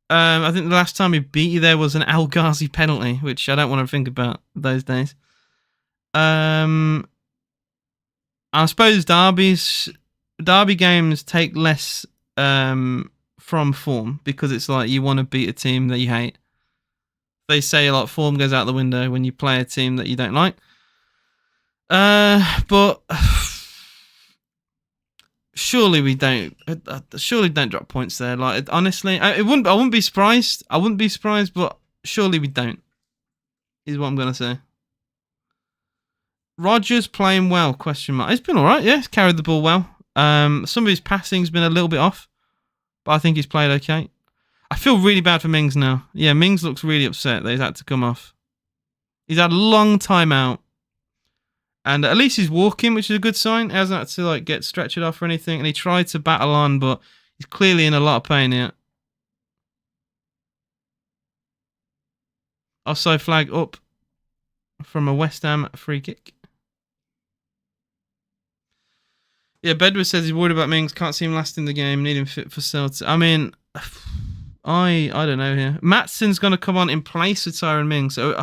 I think the last time we beat you there was an El Ghazi penalty, which I don't want to think about those days. I suppose derby games take less from form because it's like you want to beat a team that you hate. They say like form goes out the window when you play a team that you don't like. But surely we don't. Surely don't drop points there. Like honestly, I wouldn't be surprised. I wouldn't be surprised, but surely we don't. Is what I'm gonna say. Rodgers playing well? Question mark. It's been all right. Yeah, he's carried the ball well. Some of his passing's been a little bit off, but I think he's played okay. I feel really bad for Mings now. Yeah, Mings looks really upset that he's had to come off. He's had a long time out. And at least he's walking, which is a good sign. He hasn't had to like get stretchered off or anything. And he tried to battle on, but he's clearly in a lot of pain here. Offside flag up from a West Ham free kick. Yeah, Bedward says he's worried about Mings. Can't see him lasting the game. Need him fit for Celtic. I mean, I don't know here. Matson's going to come on in place of Tyrone Mings. So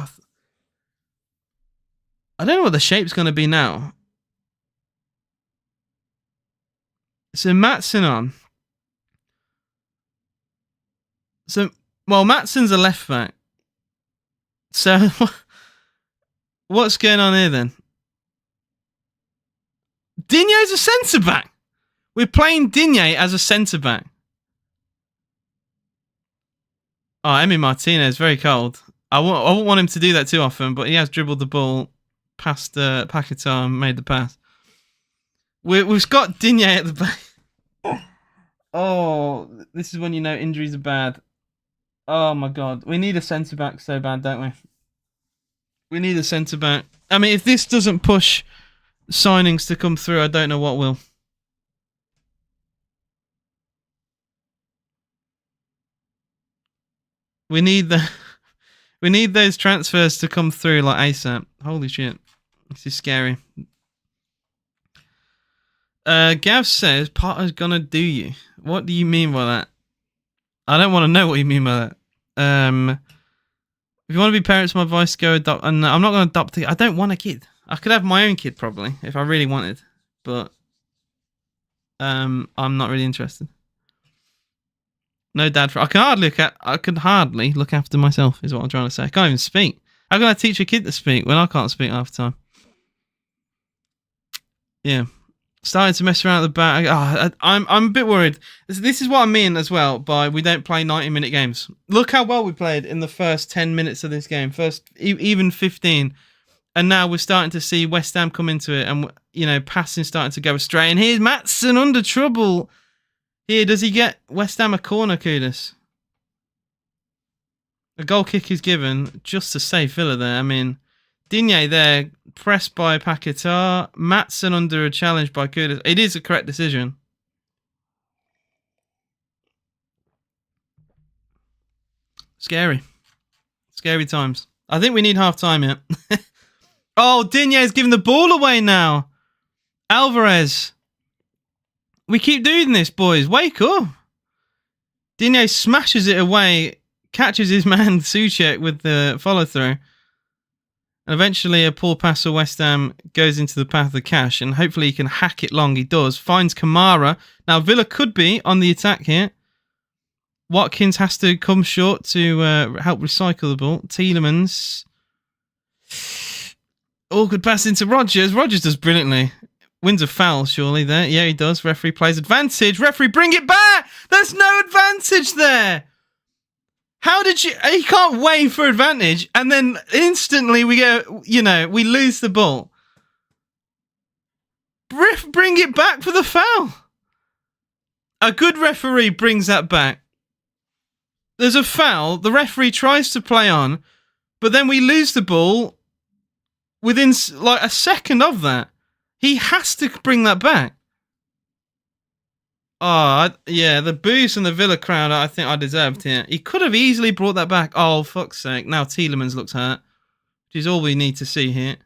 I don't know what the shape's going to be now. So Matson on. So, well, Matson's a left back. So, what's going on here then? Digne's a centre back. We're playing Digne as a centre back. Oh, Emi Martinez, very cold. I won't want him to do that too often, but he has dribbled the ball past Paquetá and made the pass. We've got Digne at the back. Oh, this is when you know injuries are bad. Oh my god, we need a centre back so bad, don't we? We need a centre back. I mean, if this doesn't push signings to come through, I don't know what will. We need those transfers to come through like ASAP. Holy shit. This is scary. Gav says Potter's gonna do you. What do you mean by that? I don't want to know what you mean by that. If you want to be parents, my advice, go adopt. And I'm not going to adopt it. I don't want a kid. I could have my own kid probably if I really wanted, but I'm not really interested. No dad for. I could hardly look after myself. Is what I'm trying to say. I can't even speak. How can I teach a kid to speak when I can't speak half the time? Yeah. Starting to mess around at the back. Oh, I'm a bit worried. This is what I mean as well by we don't play 90-minute games. Look how well we played in the first 10 minutes of this game. First, even 15. And now we're starting to see West Ham come into it and, you know, passing starting to go astray. And here's Matson under trouble. Here, does he get West Ham a corner, Kudus? A goal kick is given just to save Villa there. I mean, Digne there, pressed by Paquetá. Matson under a challenge by Kudus. It is a correct decision. Scary. Scary times. I think we need half time here. Oh, Digne's giving the ball away now. Alvarez. We keep doing this, boys. Wake up. Digne smashes it away, catches his man Souček with the follow-through. And eventually a poor pass for West Ham goes into the path of Cash, and hopefully he can hack it long. He does. Finds Kamara. Now Villa could be on the attack here. Watkins has to come short to help recycle the ball. Tielemans. Good pass into Rodgers. Rodgers does brilliantly. Wins a foul, surely, there. Yeah, he does. Referee plays advantage. Referee, bring it back! There's no advantage there! How did you... He can't wait for advantage, and then instantly we go, you know, we lose the ball. Bring it back for the foul. A good referee brings that back. There's a foul. The referee tries to play on, but then we lose the ball within a second of that. He has to bring that back. Yeah, the boost and the Villa crowd, I think I deserved here. He could have easily brought that back. Oh, fuck's sake. Now Tielemans looks hurt, which is all we need to see here.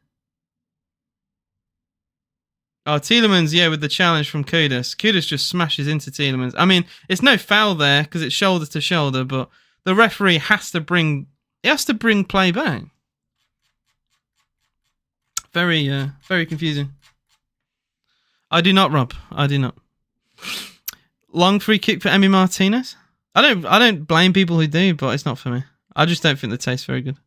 Oh, Tielemans, yeah, with the challenge from Kudus. Kudus just smashes into Tielemans. I mean, it's no foul there because it's shoulder to shoulder, but the referee has to bring play back. Very confusing. I do not, Rob. I do not. Long free kick for Emi Martinez. I don't blame people who do, but it's not for me. I just don't think the taste's very good.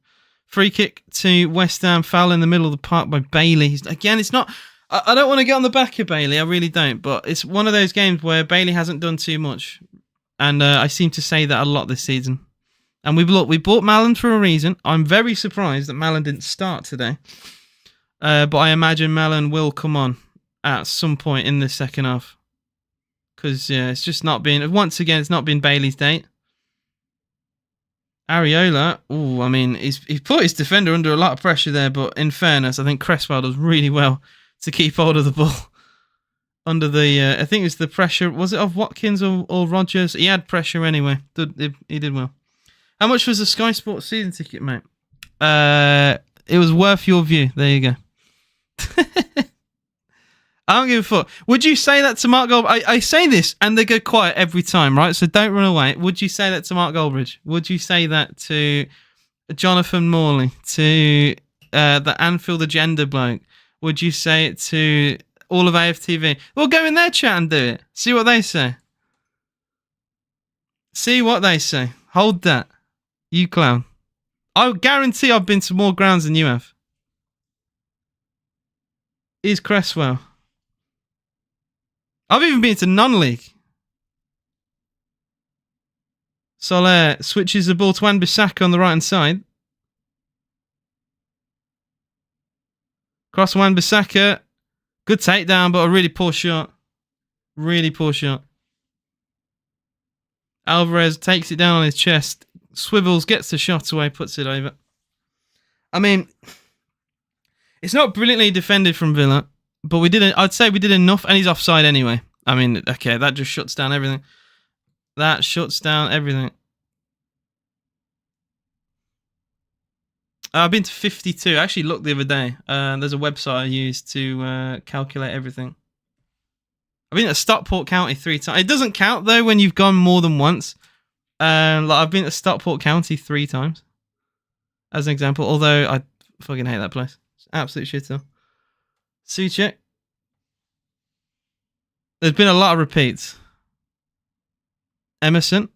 Free kick to West Ham. Foul in the middle of the park by Bailey. Again, it's not. I don't want to get on the back of Bailey. I really don't. But it's one of those games where Bailey hasn't done too much, and I seem to say that a lot this season. And we bought Malin for a reason. I'm very surprised that Malin didn't start today. But I imagine Malin will come on at some point in the second half. Because, yeah, it's just not been... Once again, it's not been Bailey's date. Areola, I mean, he's put his defender under a lot of pressure there, but in fairness, I think Cresswell does really well to keep hold of the ball. Under the... I think it was the pressure... Was it of Watkins or Rodgers? He had pressure anyway. He did well. How much was the Sky Sports season ticket, mate? It was worth your view. There you go. I don't give a fuck. Would you say that to Mark Goldbridge? I say this and they go quiet every time, right? So don't run away. Would you say that to Mark Goldbridge? Would you say that to Jonathan Morley? To the Anfield Agenda bloke? Would you say it to all of AFTV? Well, go in their chat and do it. See what they say. See what they say. Hold that. You clown. I guarantee I've been to more grounds than you have. Is Cresswell. I've even been to non-league. Soler switches the ball to Wan-Bissaka on the right-hand side. Cross Wan-Bissaka. Good takedown, but a really poor shot. Really poor shot. Alvarez takes it down on his chest. Swivels, gets the shot away, puts it over. I mean, it's not brilliantly defended from Villa, but I'd say we did enough, and he's offside anyway. I mean, okay, that just shuts down everything. That shuts down everything. I've been to 52. I actually looked the other day. There's a website I use to calculate everything. I've been to Stockport County 3 times. It doesn't count, though, when you've gone more than once. I've been to Stockport County 3 times, as an example, although I fucking hate that place. It's absolute shit. Souček. There's been a lot of repeats. Emerson.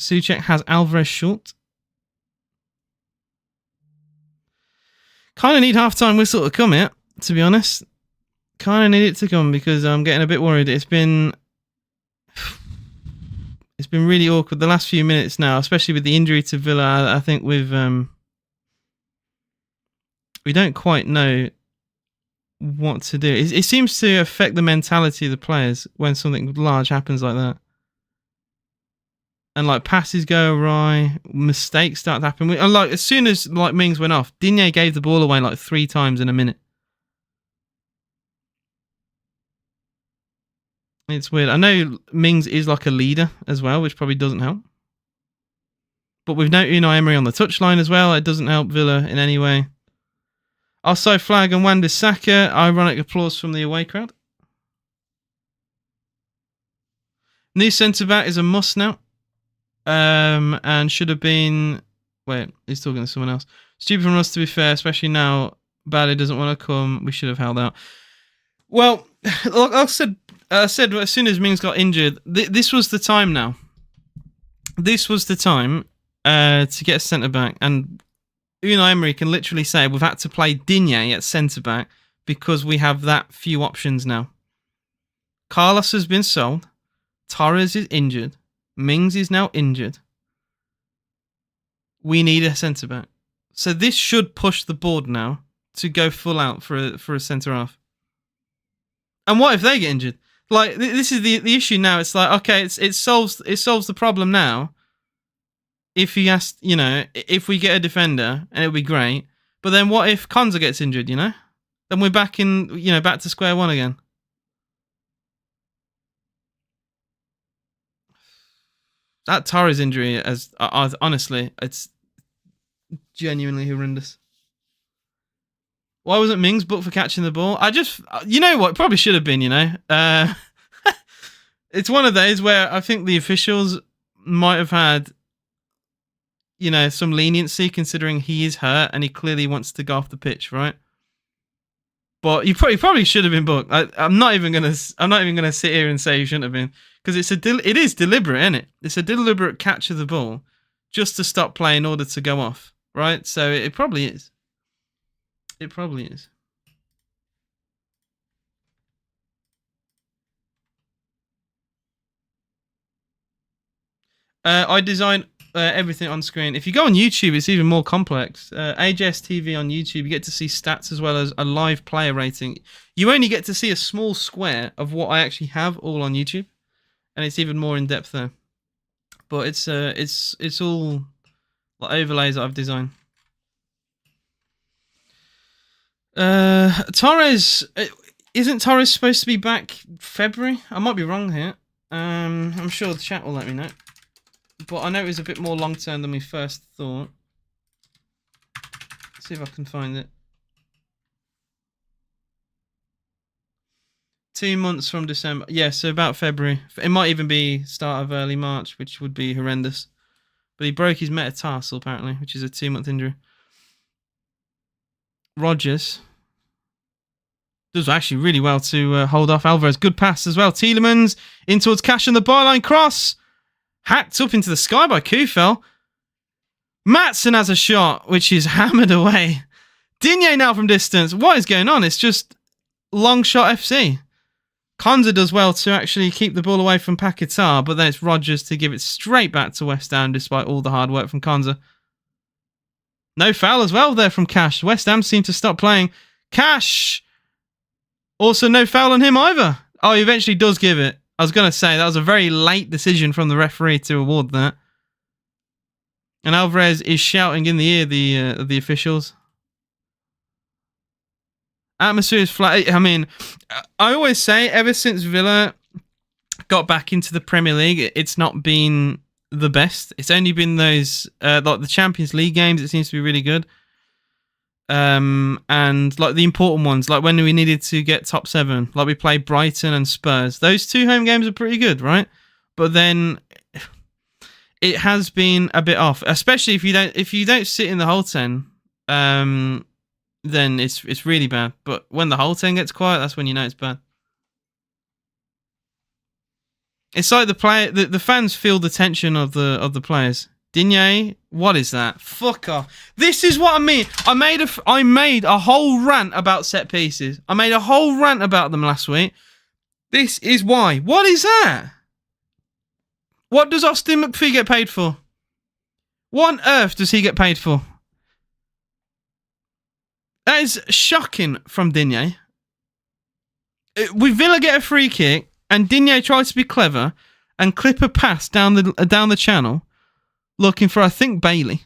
Souček has Alvarez short. Kind of need half-time whistle to come here, to be honest. Kind of need it to come because I'm getting a bit worried. It's been really awkward the last few minutes now, especially with the injury to Villa. I think we don't quite know what to do. It seems to affect the mentality of the players when something large happens like that. And like passes go awry, mistakes start to happen. And like as soon as like Mings went off, Digne gave the ball away like 3 times in a minute. It's weird. I know Mings is like a leader as well, which probably doesn't help. But we've no Unai Emery on the touchline as well. It doesn't help Villa in any way. Offside flag and Wan-Bissaka. Ironic applause from the away crowd. New centre-back is a must now. And should have been... Wait, he's talking to someone else. Stupid from us, to be fair, especially now. Bailey doesn't want to come. We should have held out. Well, like I said as soon as Mings got injured, this was the time now. This was the time to get a centre-back. And Unai Emery can literally say we've had to play Digne at centre-back because we have that few options now. Carlos has been sold. Torres is injured. Mings is now injured. We need a centre-back. So this should push the board now to go full out for a centre-half. And what if they get injured? Like, this is the issue now. It's like, okay, it solves the problem now. If if we get a defender, and it'll be great. But then what if Konza gets injured, Then we're back back to square one again. That Torres injury, honestly, it's genuinely horrendous. Why wasn't Mings booked for catching the ball? You know what? Probably should have been, It's one of those where I think the officials might have had, some leniency considering he is hurt and he clearly wants to go off the pitch, right? But he probably should have been booked. I'm not even gonna sit here and say he shouldn't have been, because it is deliberate, isn't it? It's a deliberate catch of the ball just to stop play in order to go off, right? So it probably is. It probably is. I design everything on screen. If you go on YouTube, it's even more complex. AJS TV on YouTube, you get to see stats as well as a live player rating. You only get to see a small square of what I actually have all on YouTube, and it's even more in depth there. But it's all like overlays that I've designed. Torres, isn't Torres supposed to be back February? I might be wrong here. I'm sure the chat will let me know. But I know it was a bit more long term than we first thought. Let's see if I can find it. 2 months from December. Yeah, so about February. It might even be start of early March, which would be horrendous. But he broke his metatarsal, apparently, which is a 2-month injury. Rodgers does actually really well to hold off Alvarez. Good pass as well. Tielemans in towards Cash on the byline cross. Hacked up into the sky by Kufel. Maatsen has a shot, which is hammered away. Digne now from distance. What is going on? It's just long shot FC. Konza does well to actually keep the ball away from Paquetá, but then it's Rodgers to give it straight back to West Ham despite all the hard work from Konza. No foul as well there from Cash. West Ham seem to stop playing. Cash! Also no foul on him either. Oh, he eventually does give it. I was going to say, that was a very late decision from the referee to award that. And Alvarez is shouting in the ear of the officials. Atmosphere is flat. I mean, I always say, ever since Villa got back into the Premier League, it's not been the best. It's only been those, like the Champions League games, it seems to be really good. And like the important ones, like when we needed to get top 7, like we played Brighton and Spurs. Those 2 home games are pretty good, right? But then it has been a bit off, especially if you don't sit in the whole 10. Then it's really bad. But when the whole 10 gets quiet, that's when you know it's bad. It's like the fans feel the tension of the players. Digne, what is that? Fuck off. This is what I mean. I made a whole rant about set pieces. I made a whole rant about them last week. This is why. What is that? What does Austin McPhee get paid for? What on earth does he get paid for? That is shocking from Digne. We Villa get a free kick, and Digne tries to be clever and clip a pass down the channel, looking for, I think, Bailey.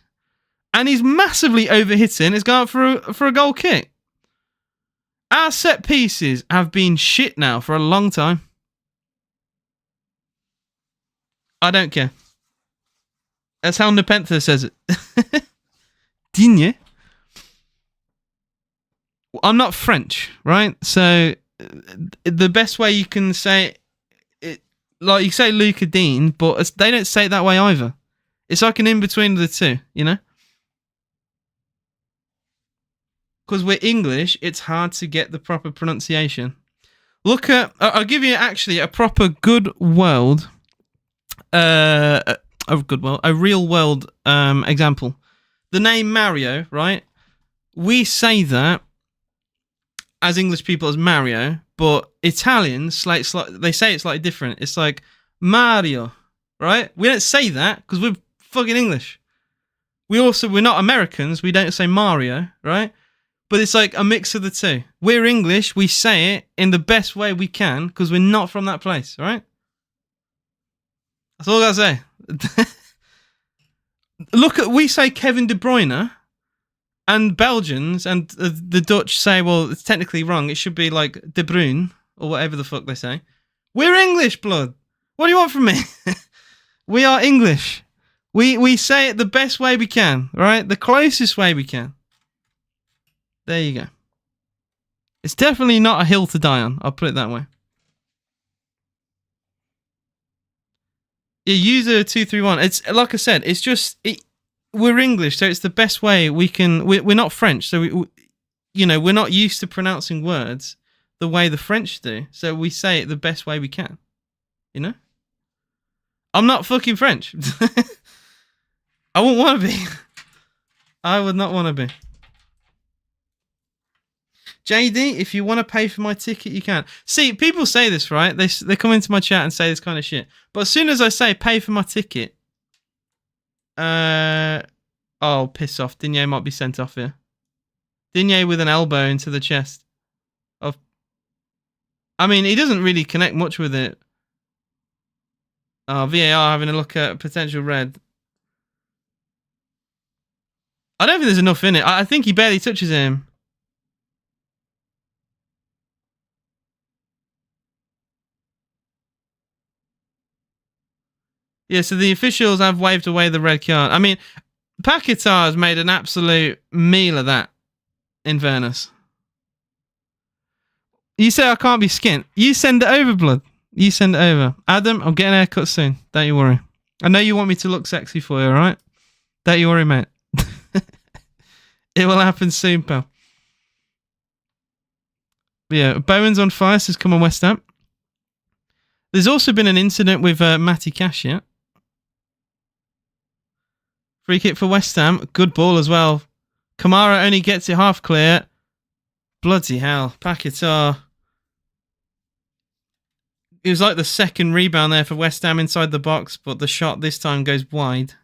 And he's massively overhitting. It's gone up for a goal kick. Our set pieces have been shit now for a long time. I don't care. That's how Nepentha says it. Digne. I'm not French, right? So the best way you can say it, like you say Luca Dean, but they don't say it that way either. It's like an in-between of the two, you know? Because we're English, it's hard to get the proper pronunciation. Look at... I'll give you actually a proper good world... a real world example. The name Mario, right? We say that as English people as Mario, but Italians, they say it's slightly different. It's like Mario, right? We don't say that because we're fucking English. We're not Americans. We don't say Mario, right? But it's like a mix of the two. We're English. We say it in the best way we can because we're not from that place, right? That's all I gotta say. We say Kevin De Bruyne, And Belgians and the Dutch say, well, it's technically wrong. It should be like De Bruyne or whatever the fuck they say. We're English, blood. What do you want from me? We are English. We say it the best way we can, right? The closest way we can. There you go. It's definitely not a hill to die on. I'll put it that way. Yeah, user 231. It's like I said. It's just we're English, so it's the best way we can. We're not French, so we're not used to pronouncing words the way the French do. So we say it the best way we can. You know. I'm not fucking French. I wouldn't want to be. I would not want to be. JD, if you want to pay for my ticket, you can. See, people say this, right? They come into my chat and say this kind of shit. But as soon as I say pay for my ticket, oh, piss off. Digne might be sent off here. Digne with an elbow into the chest. I mean, he doesn't really connect much with it. Oh, VAR having a look at potential red. I don't think there's enough in it. I think he barely touches him. Yeah, so the officials have waved away the red card. I mean, Paquetá has made an absolute meal of that, in fairness. You say I can't be skint. You send it over, blood. You send it over. Adam, I'm getting a haircut soon. Don't you worry. I know you want me to look sexy for you, alright? Don't you worry, mate. It will happen soon, pal. But yeah, Bowen's on fire, says come on West Ham. There's also been an incident with Matty Cash, yeah? Free kick for West Ham. Good ball as well. Kamara only gets it half clear. Bloody hell. Paquetá. It was like the second rebound there for West Ham inside the box, but the shot this time goes wide.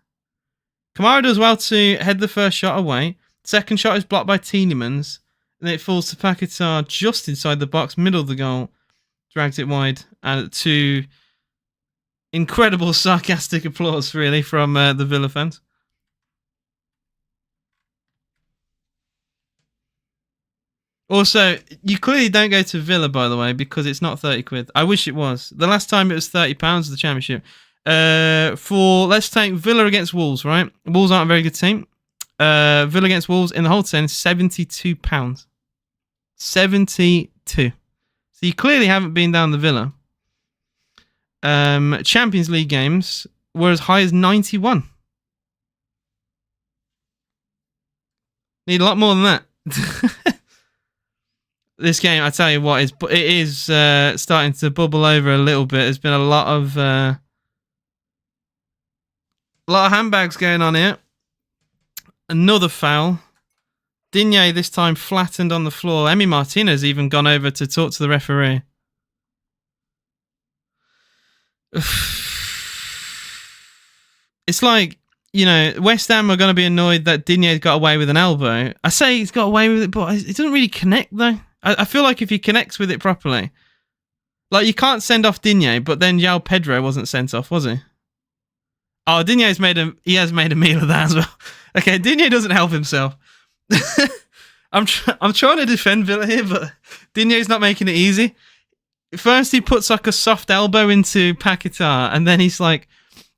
Kamara does well to head the first shot away. Second shot is blocked by Tielemans. And then it falls to Paquetá just inside the box, middle of the goal. Drags it wide. And to incredible sarcastic applause, really, from the Villa fans. Also, you clearly don't go to Villa, by the way, because it's not 30 quid. I wish it was. The last time it was £30, the championship. Let's take Villa against Wolves, right? Wolves aren't a very good team. Villa against Wolves in the whole 10, £72. 72. So you clearly haven't been down the Villa. Champions League games were as high as 91. Need a lot more than that. This game, I tell you what, it is starting to bubble over a little bit. There's been a lot of handbags going on here. Another foul. Digne this time flattened on the floor. Emi Martinez even gone over to talk to the referee. It's like, West Ham are going to be annoyed that Digne's got away with an elbow. I say he's got away with it, but it doesn't really connect though. I feel like if he connects with it properly, like you can't send off Digne, but then João Pedro wasn't sent off, was he? Oh, Digne has made a meal of that as well. Okay, Digne doesn't help himself. I'm trying to defend Villa here, but Digne's not making it easy. First, he puts like a soft elbow into Paquetá, and then he's like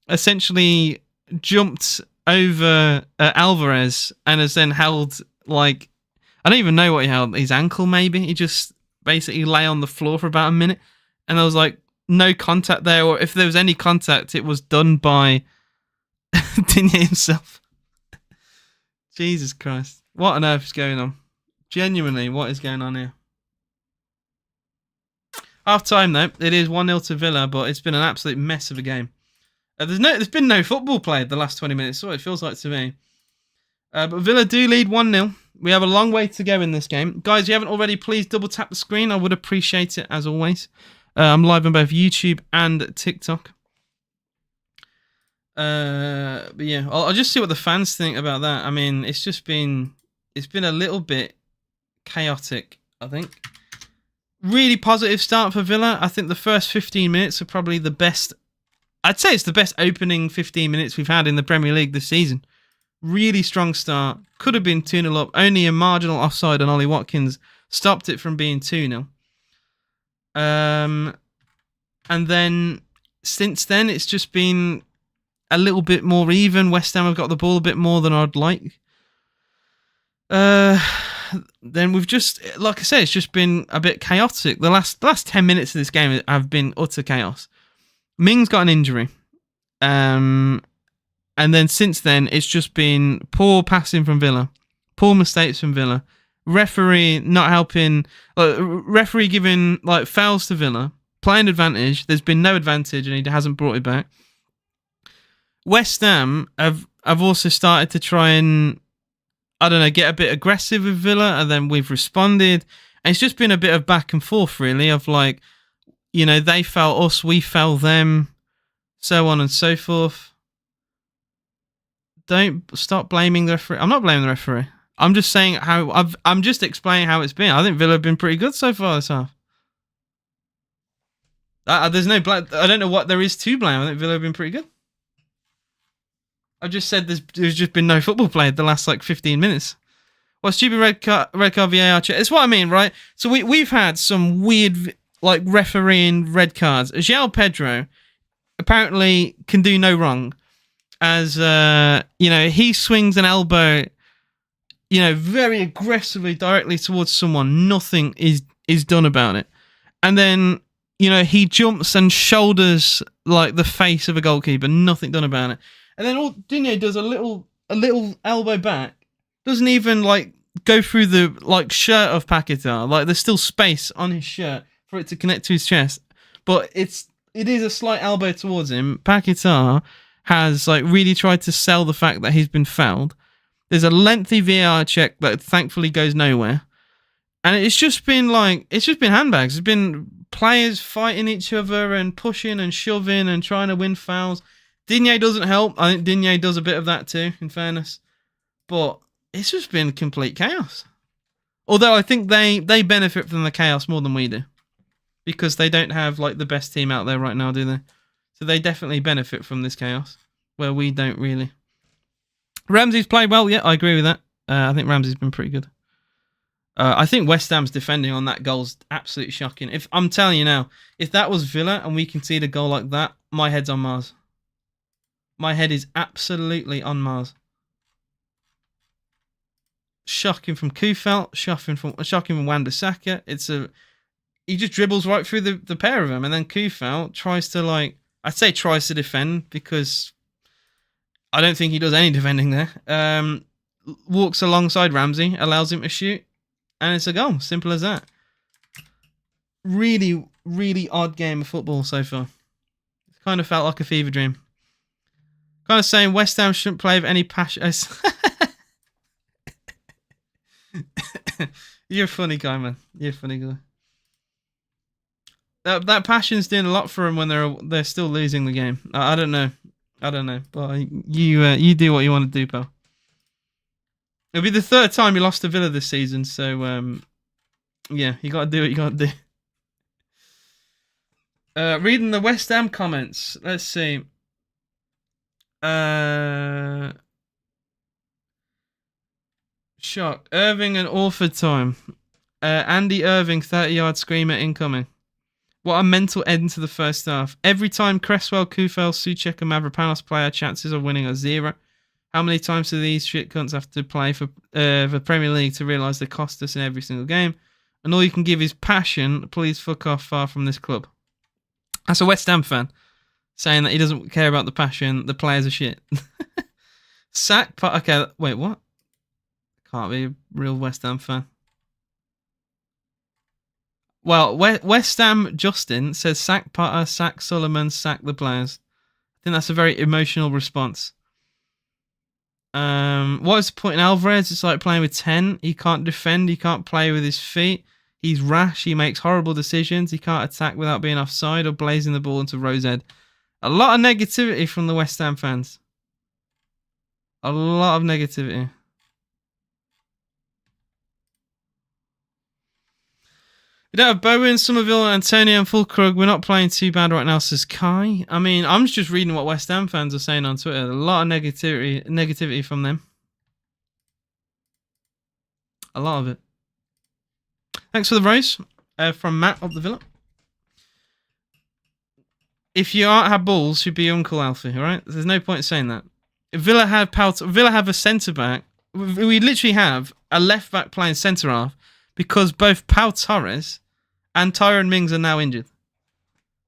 essentially jumped over Alvarez and has then held like, I don't even know what he held, his ankle maybe. He just basically lay on the floor for about a minute, and there was like no contact there, or if there was any contact, it was done by Digne himself. Jesus Christ. What on earth is going on? Genuinely, what is going on here? Half time though, it is 1-0 to Villa, but it's been an absolute mess of a game. There's been no football played the last 20 minutes, so it feels like to me. But Villa do lead 1-0. We have a long way to go in this game. Guys, if you haven't already, please double tap the screen. I would appreciate it, as always. I'm live on both YouTube and TikTok. But yeah, I'll just see what the fans think about that. I mean, it's been a little bit chaotic, I think. Really positive start for Villa. I think the first 15 minutes are probably the best. I'd say it's the best opening 15 minutes we've had in the Premier League this season. Really strong start. Could have been 2-0 up. Only a marginal offside on Ollie Watkins stopped it from being 2-0. And then since then, it's just been a little bit more even. West Ham have got the ball a bit more than I'd like. Then we've just, like I said, it's just been a bit chaotic. The last 10 minutes of this game have been utter chaos. Mings got an injury. And then since then, it's just been poor passing from Villa, poor mistakes from Villa, referee not helping, referee giving fouls to Villa, playing advantage. There's been no advantage, and he hasn't brought it back. West Ham have also started to try and, I don't know, get a bit aggressive with Villa, and then we've responded. And it's just been a bit of back and forth, really, of they foul us, we foul them, so on and so forth. Don't stop blaming the referee. I'm not blaming the referee. I'm just saying I'm just explaining how it's been. I think Villa have been pretty good so far this half. There's no blame. I don't know what there is to blame. I think Villa have been pretty good. I've just said there's just been no football played the last 15 minutes. Well, stupid red card VAR check. It's what I mean, right? So we've had some weird refereeing red cards. João Pedro apparently can do no wrong, as he swings an elbow, very aggressively directly towards someone. Nothing is done about it, and then he jumps and shoulders the face of a goalkeeper. Nothing done about it. And then all Digne does a little elbow back. Doesn't even go through the shirt of Paquetá. There's still space on his shirt for it to connect to his chest. But it is a slight elbow towards him. Paquetá has like really tried to sell the fact that he's been fouled. There's a lengthy VAR check that thankfully goes nowhere. And it's just been handbags. It's been players fighting each other and pushing and shoving and trying to win fouls. Digne doesn't help. I think Digne does a bit of that too, in fairness. But it's just been complete chaos. Although I think they benefit from the chaos more than we do. Because they don't have like the best team out there right now, do they? So they definitely benefit from this chaos, where we don't really. Ramsey's played well, yeah, I agree with that. I think Ramsey's been pretty good. I think West Ham's defending on that goal's absolutely shocking. If I'm telling you now, if that was Villa and we concede a goal like that, my head's on Mars. My head is absolutely on Mars. Shocking from Kufel, shocking from Wan-Bissaka. He just dribbles right through the pair of them, and then Kufel tries to defend, because I don't think he does any defending there. Walks alongside Ramsey, allows him to shoot, and it's a goal. Simple as that. Really, really odd game of football so far. It kind of felt like a fever dream. Kind of saying West Ham shouldn't play with any passion. You're a funny guy, man. You're a funny guy. That passion's doing a lot for them when they're still losing the game. I don't know, but you do what you want to do, pal. It'll be the third time you lost to Villa this season, so yeah, you got to do what you got to do. Reading the West Ham comments. Let's see. Shock. Irving and Orford time. Andy Irving 30-yard screamer incoming. What a mental end to the first half. Every time Cresswell, Kufel, Souček and Mavropanos play, our chances of winning are 0. How many times do these shit cunts have to play for the Premier League to realise they cost us in every single game? And all you can give is passion. Please fuck off, far from this club. That's a West Ham fan saying that he doesn't care about the passion. The players are shit. Okay, wait, what? Can't be a real West Ham fan. Well, West Ham Justin says sack Potter, sack Solomon, sack the players. I think that's a very emotional response. What is the point in Alvarez? It's like playing with 10. He can't defend. He can't play with his feet. He's rash. He makes horrible decisions. He can't attack without being offside or blazing the ball into Rose Ed. A lot of negativity from the West Ham fans. A lot of negativity. We don't have Bowen, Somerville, Antonio, and Fulkrug. We're not playing too bad right now, says Kai. I mean, I'm just reading what West Ham fans are saying on Twitter. A lot of negativity from them. A lot of it. Thanks for the rose from Matt of the Villa. If you aren't have balls, you'd be Uncle Alfie, all right? There's no point in saying that. If Villa have a centre-back. We literally have a left-back playing centre-half because both Pau Torres and Tyrone Mings are now injured.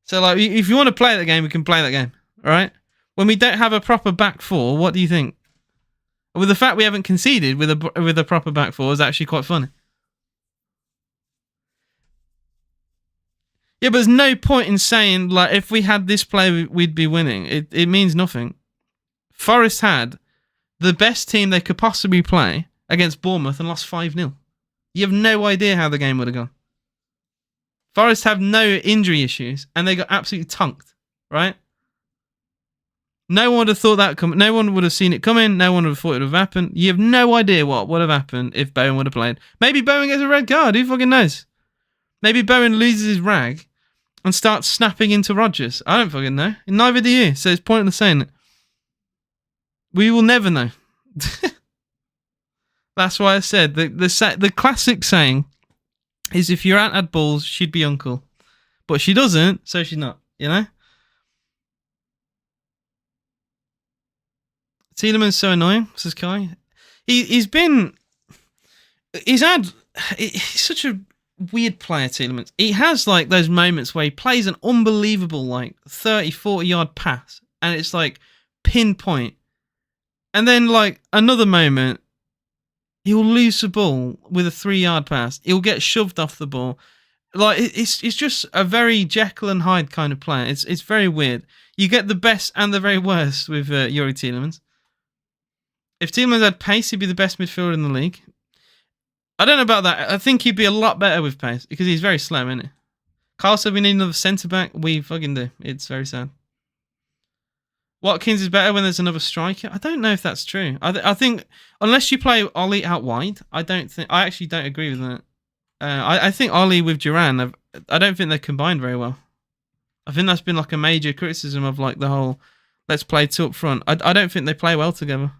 So, like, if you want to play that game, we can play that game, all right? When we don't have a proper back four, what do you think? With the fact we haven't conceded with a proper back four is actually quite funny. Yeah, but there's no point in saying, like, if we had this play, we'd be winning. It means nothing. Forest had the best team they could possibly play against Bournemouth and lost 5-0. You have no idea how the game would have gone. Forest have no injury issues, and they got absolutely tonked, right? No one would have thought that coming. No one would have seen it coming. No one would have thought it would have happened. You have no idea what would have happened if Bowen would have played. Maybe Bowen gets a red card. Who fucking knows? Maybe Bowen loses his rag and starts snapping into Rodgers. I don't fucking know. Neither do you, so it's pointless saying it. We will never know. That's why I said the classic saying is if your aunt had balls, she'd be uncle. But she doesn't, so she's not, you know? Tielemans so annoying, says Kai. He's such a weird player, Tielemans. He has like those moments where he plays an unbelievable like 30, 40 yard pass and it's like pinpoint. And then, like, another moment, he'll lose the ball with a 3-yard pass. He'll get shoved off the ball. Like, it's just a very Jekyll and Hyde kind of player. It's very weird. You get the best and the very worst with Youri Tielemans. If Tielemans had pace, he'd be the best midfielder in the league. I don't know about that. I think he'd be a lot better with pace because he's very slow, isn't he? Carl said we need another centre-back. We fucking do. It's very sad. Watkins is better when there's another striker. I don't know if that's true. I think unless you play Ollie out wide, I actually don't agree with that. I think Ollie with Duran, I don't think they're combined very well. I think that's been like a major criticism of like the whole let's play two up front. I don't think they play well together.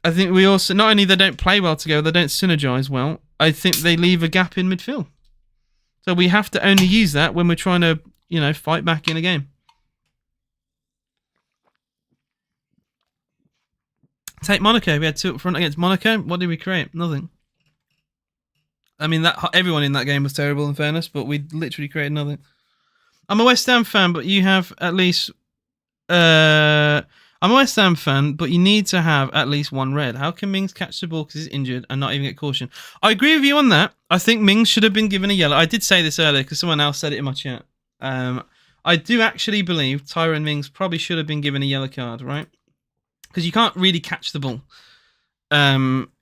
I think we also not only they don't play well together, they don't synergize well. I think they leave a gap in midfield. So we have to only use that when we're trying to, fight back in a game. Take Monaco. We had two up front against Monaco. What did we create? Nothing. I mean, that everyone in that game was terrible, in fairness, but we literally created nothing. I'm a West Ham fan, but you have at least... I'm a West Ham fan, but you need to have at least one red. How can Mings catch the ball because he's injured and not even get caution? I agree with you on that. I think Mings should have been given a yellow. I did say this earlier because someone else said it in my chat. I do actually believe Tyrone Mings probably should have been given a yellow card, right? Because you can't really catch the ball.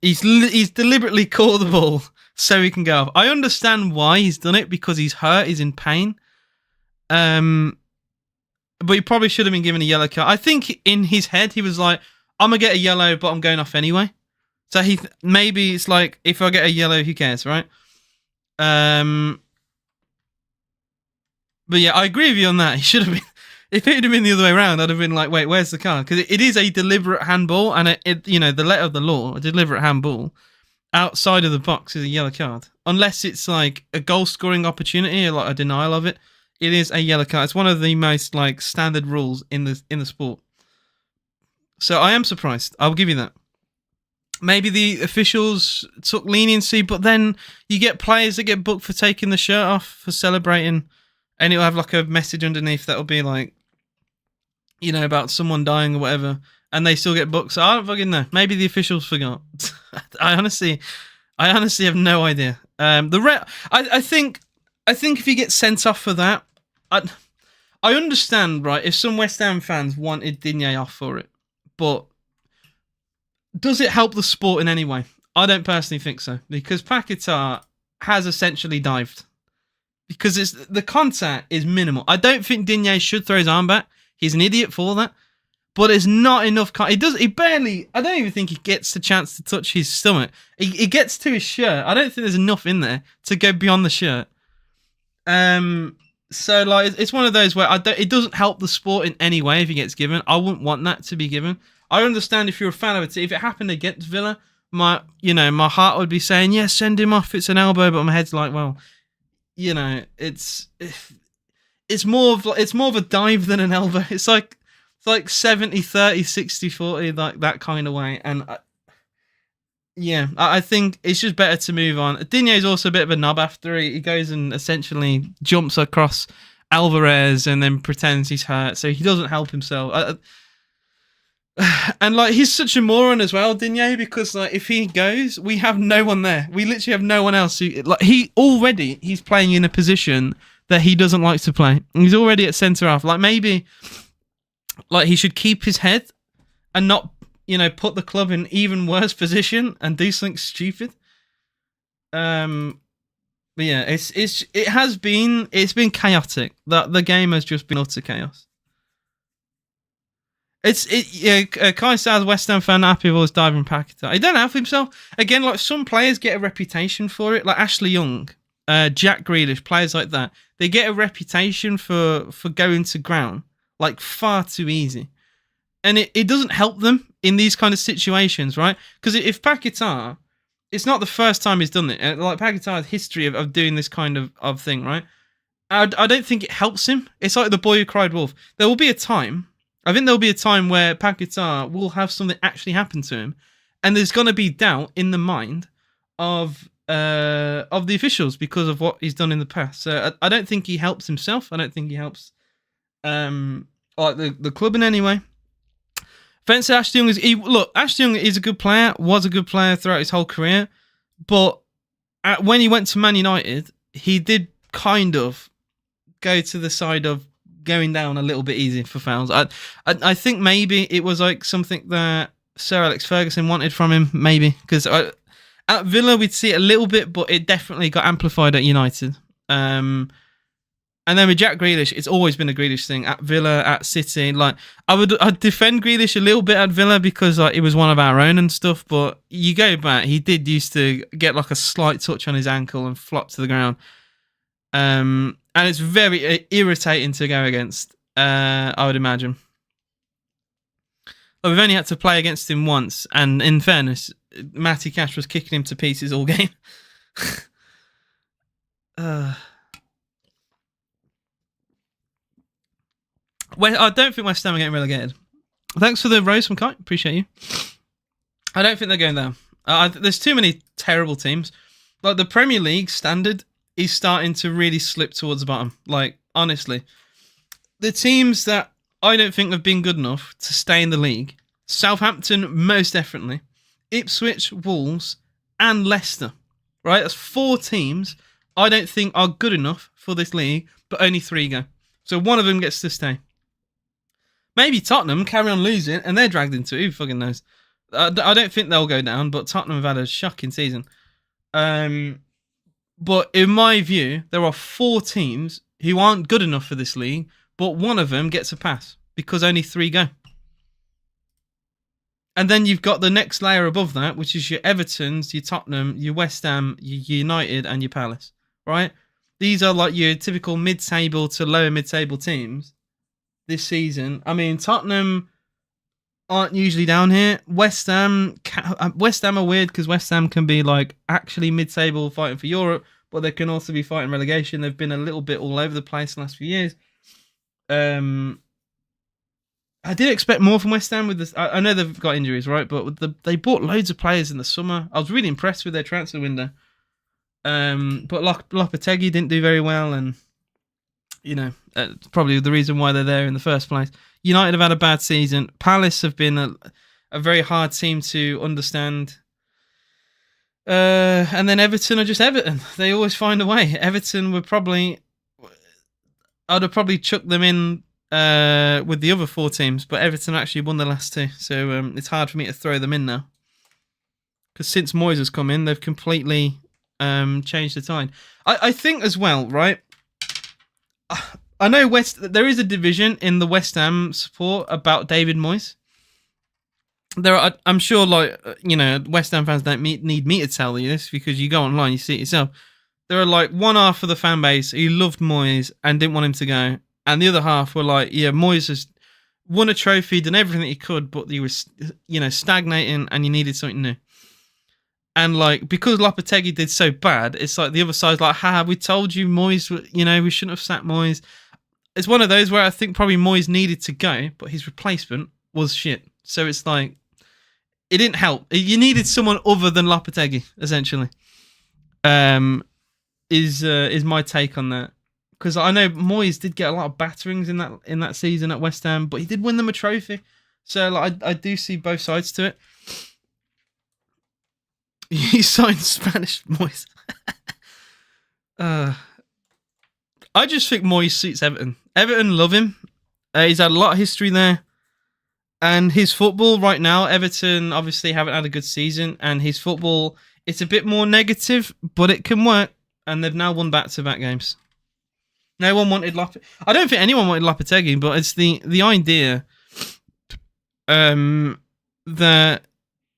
He's deliberately caught the ball so he can go off. I understand why he's done it because he's hurt, he's in pain. But he probably should have been given a yellow card. I think in his head he was like, I'm going to get a yellow, but I'm going off anyway. So maybe it's like, if I get a yellow, who cares, right? But yeah, I agree with you on that. He should have been... If it had been the other way around, I'd have been like, wait, where's the card? Because it is a deliberate handball, and the letter of the law, a deliberate handball, outside of the box is a yellow card. Unless it's like a goal-scoring opportunity or like a denial of it, it is a yellow card. It's one of the most like standard rules in the sport. So I am surprised. I'll give you that. Maybe the officials took leniency, but then you get players that get booked for taking the shirt off, for celebrating, and it'll have like a message underneath that'll be like, about someone dying or whatever, and they still get booked. So I don't fucking know. Maybe the officials forgot. I honestly have no idea. I think if he gets sent off for that, I understand, right? If some West Ham fans wanted Digne off for it, but does it help the sport in any way? I don't personally think so, because Paquetá has essentially dived. Because the contact is minimal. I don't think Digne should throw his arm back. He's an idiot for that. But it's not enough. I don't even think he gets the chance to touch his stomach. He gets to his shirt. I don't think there's enough in there to go beyond the shirt. So like, it's one of those where it doesn't help the sport in any way if he gets given. I wouldn't want that to be given. I understand if you're a fan of it. If it happened against Villa, my heart would be saying, yeah, send him off. It's an elbow, but my head's like, well, it's more of a dive than an elbow. It's like 70-30, 60-40, like that kind of way. And I think it's just better to move on. Digne's also a bit of a knob after he goes and essentially jumps across Alvarez and then pretends he's hurt, so he doesn't help himself. And like he's such a moron as well, Digne, because like if he goes, we have no one there. We literally have no one else. He's playing in a position that he doesn't like to play. He's already at centre half. Like maybe, like he should keep his head and not, put the club in even worse position and do something stupid. But yeah, it's been chaotic. The game has just been utter chaos. Kai Star's West Ham fan happy with all this diving Paquetá. He don't help himself. Again, like some players get a reputation for it, like Ashley Young, Jack Grealish, players like that. They get a reputation for going to ground like far too easy. And it doesn't help them in these kind of situations, right? Because if Paquetá, it's not the first time he's done it. Like Paquetá's history of doing this kind of thing, right? I don't think it helps him. It's like the boy who cried wolf. There will be a time, I think there'll be a time where Paquetá will have something actually happen to him, and there's going to be doubt in the mind of the officials because of what he's done in the past. So I don't think he helps himself. I don't think he helps the club in any way. Fence Ashley Young Ashley Young is a good player, was a good player throughout his whole career, but when he went to Man United, he did kind of go to the side of going down a little bit easy for fouls. I think maybe it was like something that Sir Alex Ferguson wanted from him, maybe, because at Villa we'd see it a little bit, but it definitely got amplified at United. And then with Jack Grealish, it's always been a Grealish thing at Villa, at City. Like I'd defend Grealish a little bit at Villa because like, it was one of our own and stuff. But you go back, he did used to get like a slight touch on his ankle and flop to the ground. And it's very irritating to go against. I would imagine. But we've only had to play against him once, and in fairness, Matty Cash was kicking him to pieces all game. Well, I don't think West Ham are getting relegated. Thanks for the rose from Kite. Appreciate you. I don't think they're going down. There's too many terrible teams. Like the Premier League standard is starting to really slip towards the bottom. Like, honestly. The teams that I don't think have been good enough to stay in the league. Southampton, most definitely. Ipswich, Wolves, and Leicester. Right? That's 4 teams I don't think are good enough for this league, but only 3 go. So one of them gets to stay. Maybe Tottenham carry on losing and they're dragged into it. Who fucking knows? I don't think they'll go down, but Tottenham have had a shocking season. But in my view, there are 4 teams who aren't good enough for this league, but one of them gets a pass because only 3 go. And then you've got the next layer above that, which is your Evertons, your Tottenham, your West Ham, your United, and your Palace. Right? These are like your typical mid-table to lower mid-table teams this season. I mean, Tottenham aren't usually down here. West Ham are weird because West Ham can be like actually mid-table fighting for Europe, but they can also be fighting relegation. They've been a little bit all over the place the last few years. I did expect more from West Ham with this. I know they've got injuries, right? But they bought loads of players in the summer. I was really impressed with their transfer window. But Lopetegui didn't do very well, and probably the reason why they're there in the first place. United have had a bad season. Palace have been a very hard team to understand. And then Everton are just Everton. They always find a way. Everton I'd have probably chucked them in with the other 4 teams, but Everton actually won the last 2. So it's hard for me to throw them in now. Because since Moyes has come in, they've completely changed the tide. I think as well, right? I know there is a division in the West Ham support about David Moyes. I'm sure, West Ham fans don't need me to tell you this because you go online, you see it yourself. There are like one half of the fan base who loved Moyes and didn't want him to go, and the other half were like, yeah, Moyes has won a trophy, done everything he could, but he was, stagnating, and you needed something new. And like because Lopetegui did so bad, it's like the other side's like, "Ha, we told you, Moyes. You know, we shouldn't have sacked Moyes." It's one of those where I think probably Moyes needed to go, but his replacement was shit. So it's like it didn't help. You needed someone other than Lopetegui, essentially. Is my take on that. Because I know Moyes did get a lot of batterings in that season at West Ham, but he did win them a trophy. So like, I do see both sides to it. He signed Spanish Moyes. I just think Moyes suits Everton. Everton love him. He's had a lot of history there. And his football right now, Everton obviously haven't had a good season. And his football, it's a bit more negative, but it can work. And they've now won back-to-back games. No one wanted Lopetegui. I don't think anyone wanted Lopetegui, but it's the idea that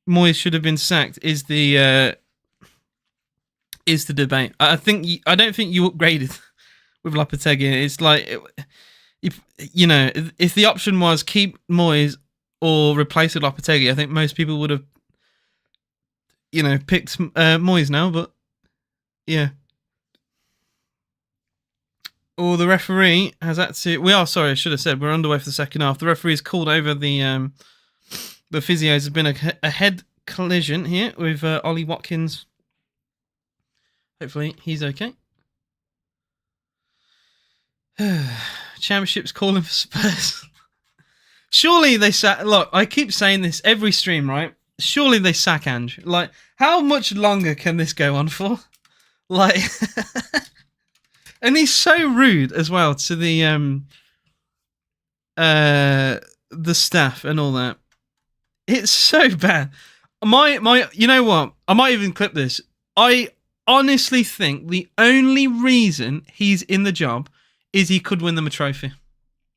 Moyes should have been sacked is the debate. I don't think you upgraded with Lopetegui. It's like if the option was keep Moyes or replace with Lopetegui, I think most people would have picked Moyes now. But yeah. Or the referee has actually. I should have said we're underway for the second half. The referee's called over the physios. Has been a head collision here with Ollie Watkins. Hopefully he's okay. Championship's calling for Spurs. Surely they sack. Look, I keep saying this every stream, right? Surely they sack Ange. Like, how much longer can this go on for? Like. And he's so rude as well to the staff and all that. It's so bad. You know what? I might even clip this. I honestly think the only reason he's in the job is he could win them a trophy.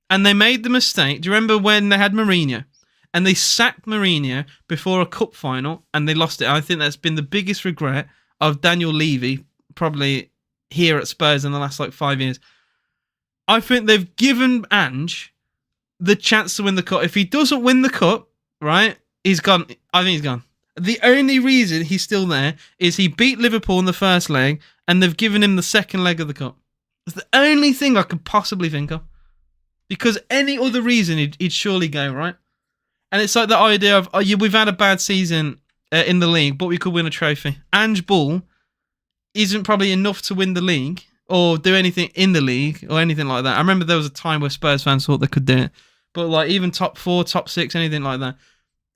And they made the mistake. Do you remember when they had Mourinho? And they sacked Mourinho before a cup final and they lost it. I think that's been the biggest regret of Daniel Levy, probably here at Spurs in the last 5 years. I think they've given Ange the chance to win the cup. If he doesn't win the cup, right, he's gone. I think he's gone. The only reason he's still there is he beat Liverpool in the first leg and they've given him the second leg of the cup. It's the only thing I could possibly think of. Because any other reason he'd surely go, right? And it's like the idea of, we've had a bad season in the league, but we could win a trophy. Ange Bull isn't probably enough to win the league or do anything in the league or anything like that. I remember there was a time where Spurs fans thought they could do it. But even top 4, top 6, anything like that.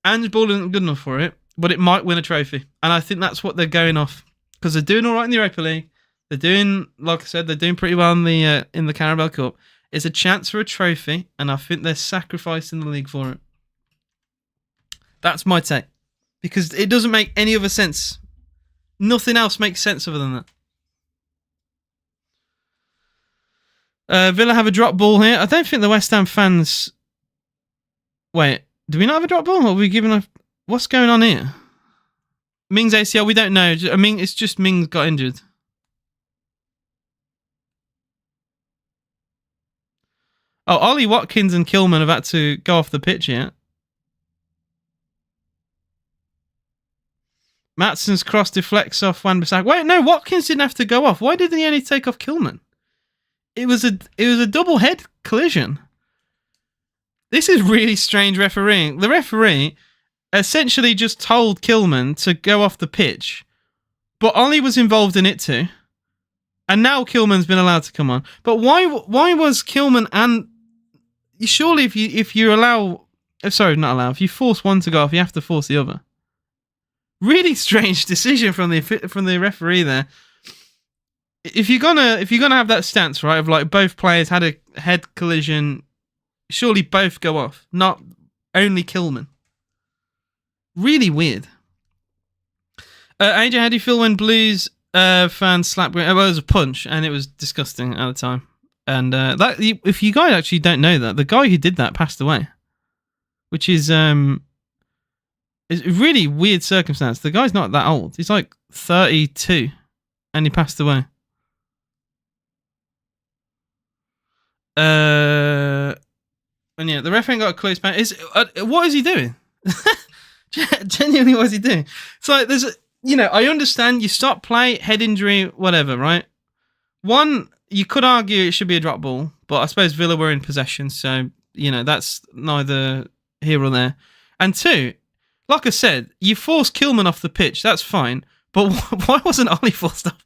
Ange Ball isn't good enough for it, but it might win a trophy. And I think that's what they're going off. Because they're doing all right in the Europa League. They're doing, like I said, they're doing pretty well in the Carabao Cup. It's a chance for a trophy, and I think they're sacrificing the league for it. That's my take. Because it doesn't make any other sense. Nothing else makes sense other than that. Villa have a drop ball here. I don't think the West Ham fans... Wait, do we not have a drop ball? Or are we giving a... What's going on here? Mings ACL, we don't know. I mean, it's just Mings got injured. Oh, Ollie Watkins and Kilman have had to go off the pitch here. Matson's cross deflects off Wan-Bissaka. Wait, no, Watkins didn't have to go off. Why did he only take off Kilman? It was a double head collision. This is really strange refereeing. The referee essentially just told Kilman to go off the pitch, but Ollie was involved in it too. And now Kilman's been allowed to come on. But why was Kilman and surely if you allow, sorry, not allow, if you force one to go off, you have to force the other. Really strange decision from the referee there. If you're gonna have that stance, right, of both players had a head collision, surely both go off, not only Kilman. Really weird. AJ, how do you feel when Blues fans slapped? Well, it was a punch, and it was disgusting at the time. And if you guys actually don't know that, the guy who did that passed away, which is it's a really weird circumstance. The guy's not that old. He's 32, and he passed away. And yeah, the ref ain't got a close pan. What is he doing? Genuinely, what is he doing? It's I understand you stop play, head injury, whatever, right? One, you could argue it should be a drop ball, but I suppose Villa were in possession, so, that's neither here or there. And two, like I said, you forced Kilman off the pitch, that's fine, but why wasn't Ollie forced off?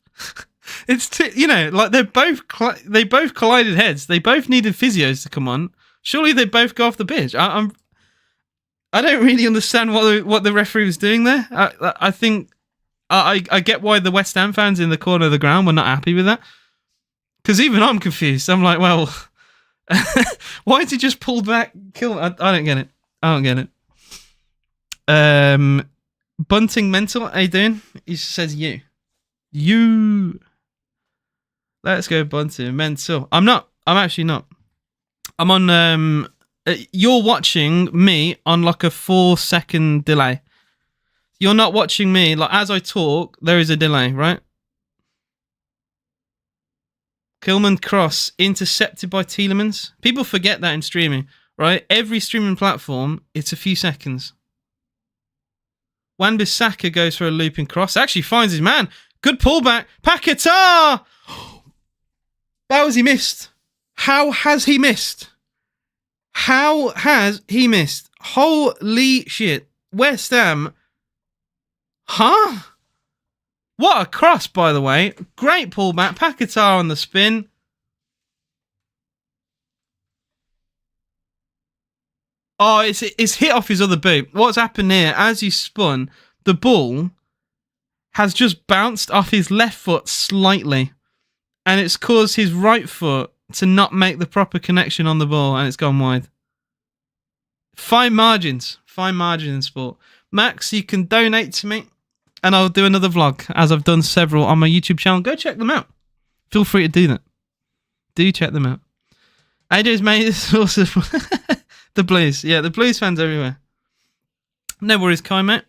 It's like they both collided heads. They both needed physios to come on. Surely they both go off the pitch. I don't really understand what the referee was doing there. I think I get why the West Ham fans in the corner of the ground were not happy with that. Because even I'm confused. I'm like, well, why did he just pull back? Kill? I don't get it. Bunting mental. How you doing? He says you. Let's go Bunting mental. I'm not. I'm actually not. I'm on. You're watching me on like a 4-second delay. You're not watching me. Like as I talk, there is a delay, right? Kilman cross intercepted by Tielemans. People forget that in streaming, right? Every streaming platform, it's a few seconds. Wan-Bissaka goes for a looping cross. Actually finds his man. Good pullback. Paquetá! How has he missed? How has he missed? Holy shit. West Ham. Huh? What a cross, by the way. Great pullback. Paquetá on the spin. Oh, it's hit off his other boot. What's happened here, as he spun, the ball has just bounced off his left foot slightly. And it's caused his right foot to not make the proper connection on the ball, and it's gone wide. Fine margins in sport. Max, you can donate to me, and I'll do another vlog, as I've done several on my YouTube channel. Go check them out. Feel free to do that. Do check them out. AJ's mate is also the Blues. Yeah, the Blues fans everywhere. No worries, Kai, mate.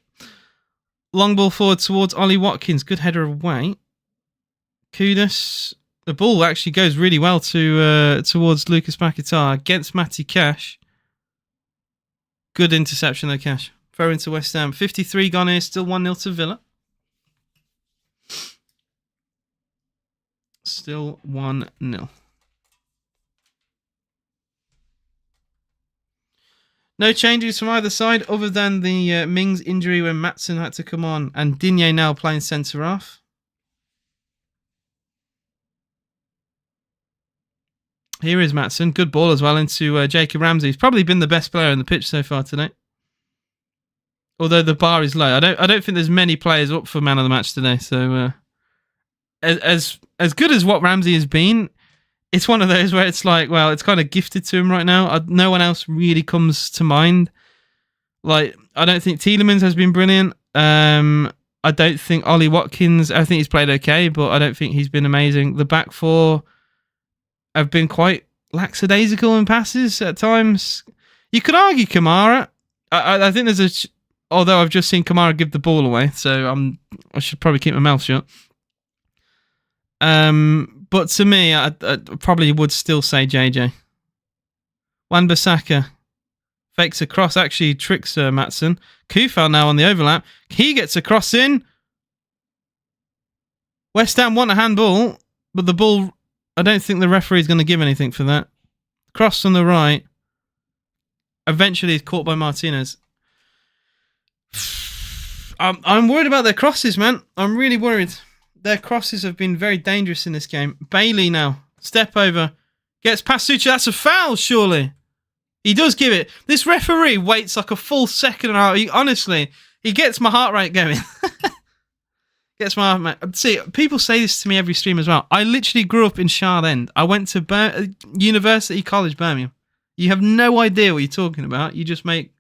Long ball forward towards Ollie Watkins. Good header away. Kudus. The ball actually goes really well towards Lucas Paquetá against Matty Cash. Good interception though, Cash. Throw into West Ham. 53 gone here. Still 1-0 to Villa. Still 1-0. No changes from either side other than the Mings injury when Matson had to come on. And Digne now playing centre-half. Here is Matson. Good ball as well into Jacob Ramsey. He's probably been the best player on the pitch so far today. Although the bar is low. I don't think there's many players up for man of the match today. So as good as what Ramsey has been, it's one of those where it's like, well, it's kind of gifted to him right now. No one else really comes to mind. Like, I don't think Tielemans has been brilliant. I don't think Ollie Watkins, I think he's played okay, but I don't think he's been amazing. The back four have been quite lackadaisical in passes at times. You could argue Kamara. I think there's although I've just seen Kamara give the ball away, so I should probably keep my mouth shut. But to me, I probably would still say JJ. Wan-Bissaka fakes a cross, actually tricks Matson. Kufal now on the overlap. He gets a cross in. West Ham want a handball, but the ball, I don't think the referee is going to give anything for that. Cross on the right. Eventually is caught by Martinez. I'm worried about their crosses, man. I'm really worried. Their crosses have been very dangerous in this game. Bailey now. Step over. Gets past Sucha. That's a foul, surely. He does give it. This referee waits like a full second and a half. Honestly, he gets my heart rate going. Gets my heart rate. See, people say this to me every stream as well. I literally grew up in Shard End. I went to University College, Birmingham. You have no idea what you're talking about. You just make...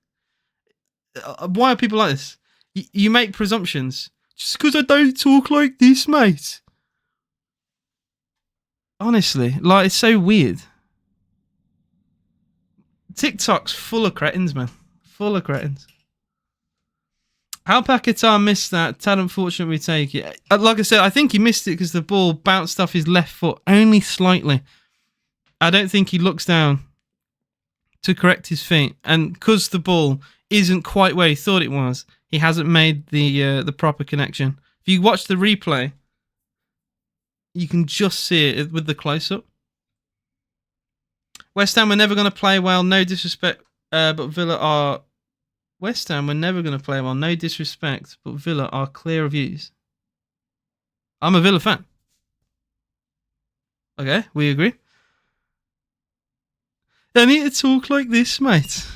Why are people like this? You make presumptions. Just because I don't talk like this, mate. Honestly, like, it's so weird. TikTok's full of cretins, man. Full of cretins. How Paquetá missed that? Talent fortunate we take it. Like I said, I think he missed it because the ball bounced off his left foot only slightly. I don't think he looks down to correct his feet. And because the ball isn't quite where he thought it was, He hasn't made the proper connection. If you watch the replay, you can just see it with the close-up. West Ham were never going to play well. No disrespect, but Villa are... West Ham were never going to play well. No disrespect, but Villa are clear reviews. I'm a Villa fan. Okay, we agree. I need to talk like this, mate.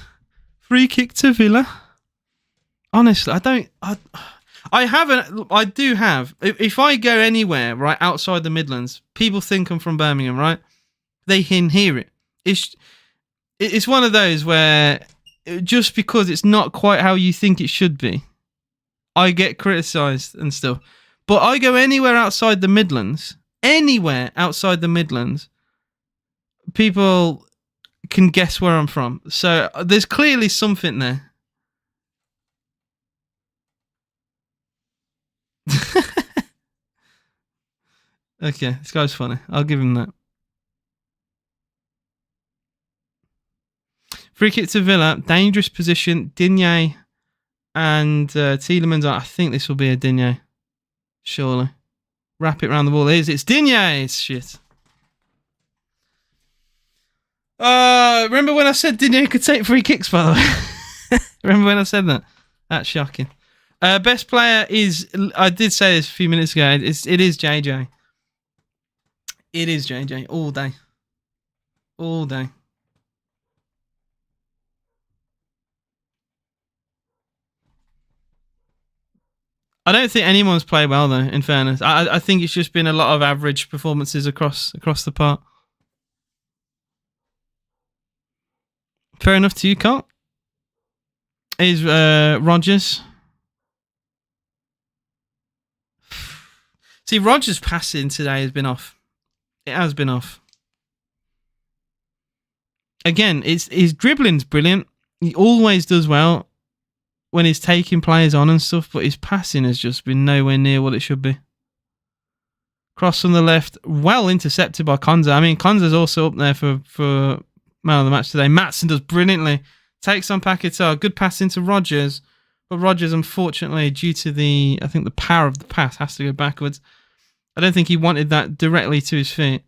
Free kick to Villa. Honestly, I do have. If I go anywhere, right, outside the Midlands, people think I'm from Birmingham, right? They can hear it. It's one of those where just because it's not quite how you think it should be, I get criticised and stuff. But I go anywhere outside the Midlands, people can guess where I'm from. So there's clearly something there. Okay, this guy's funny. I'll give him that. Free kick to Villa. Dangerous position. Digne and Tielemans. I think this will be a Digne. Surely. Wrap it around the wall. It's Digne. It's shit. Remember when I said Digne could take free kicks, by the way? Remember when I said that? That's shocking. Best player is... I did say this a few minutes ago. It is JJ. It is JJ. All day. All day. I don't think anyone's played well, though, in fairness. I think it's just been a lot of average performances across the park. Fair enough to you, Carl. Is Rodgers. See, Rodgers' passing today has been off. It has been off. Again, his dribbling's brilliant. He always does well when he's taking players on and stuff, but his passing has just been nowhere near what it should be. Cross from the left, well intercepted by Konza. I mean, Konza's also up there for man of the match today. Maatsen does brilliantly. Takes on Paquetá. Good pass into Rodgers. But Rodgers, unfortunately, due to the power of the pass, has to go backwards. I don't think he wanted that directly to his feet.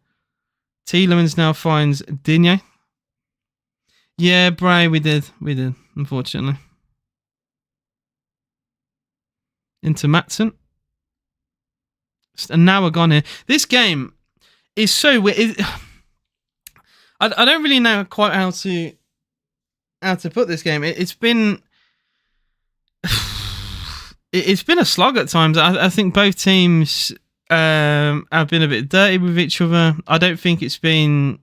Tielemans now finds Digne. Yeah, Bray, we did, unfortunately. Into Maatsen. And now we're gone here. This game is so weird. I don't really know quite how to put this game. It's been a slog at times. I think both teams have been a bit dirty with each other. I don't think it's been,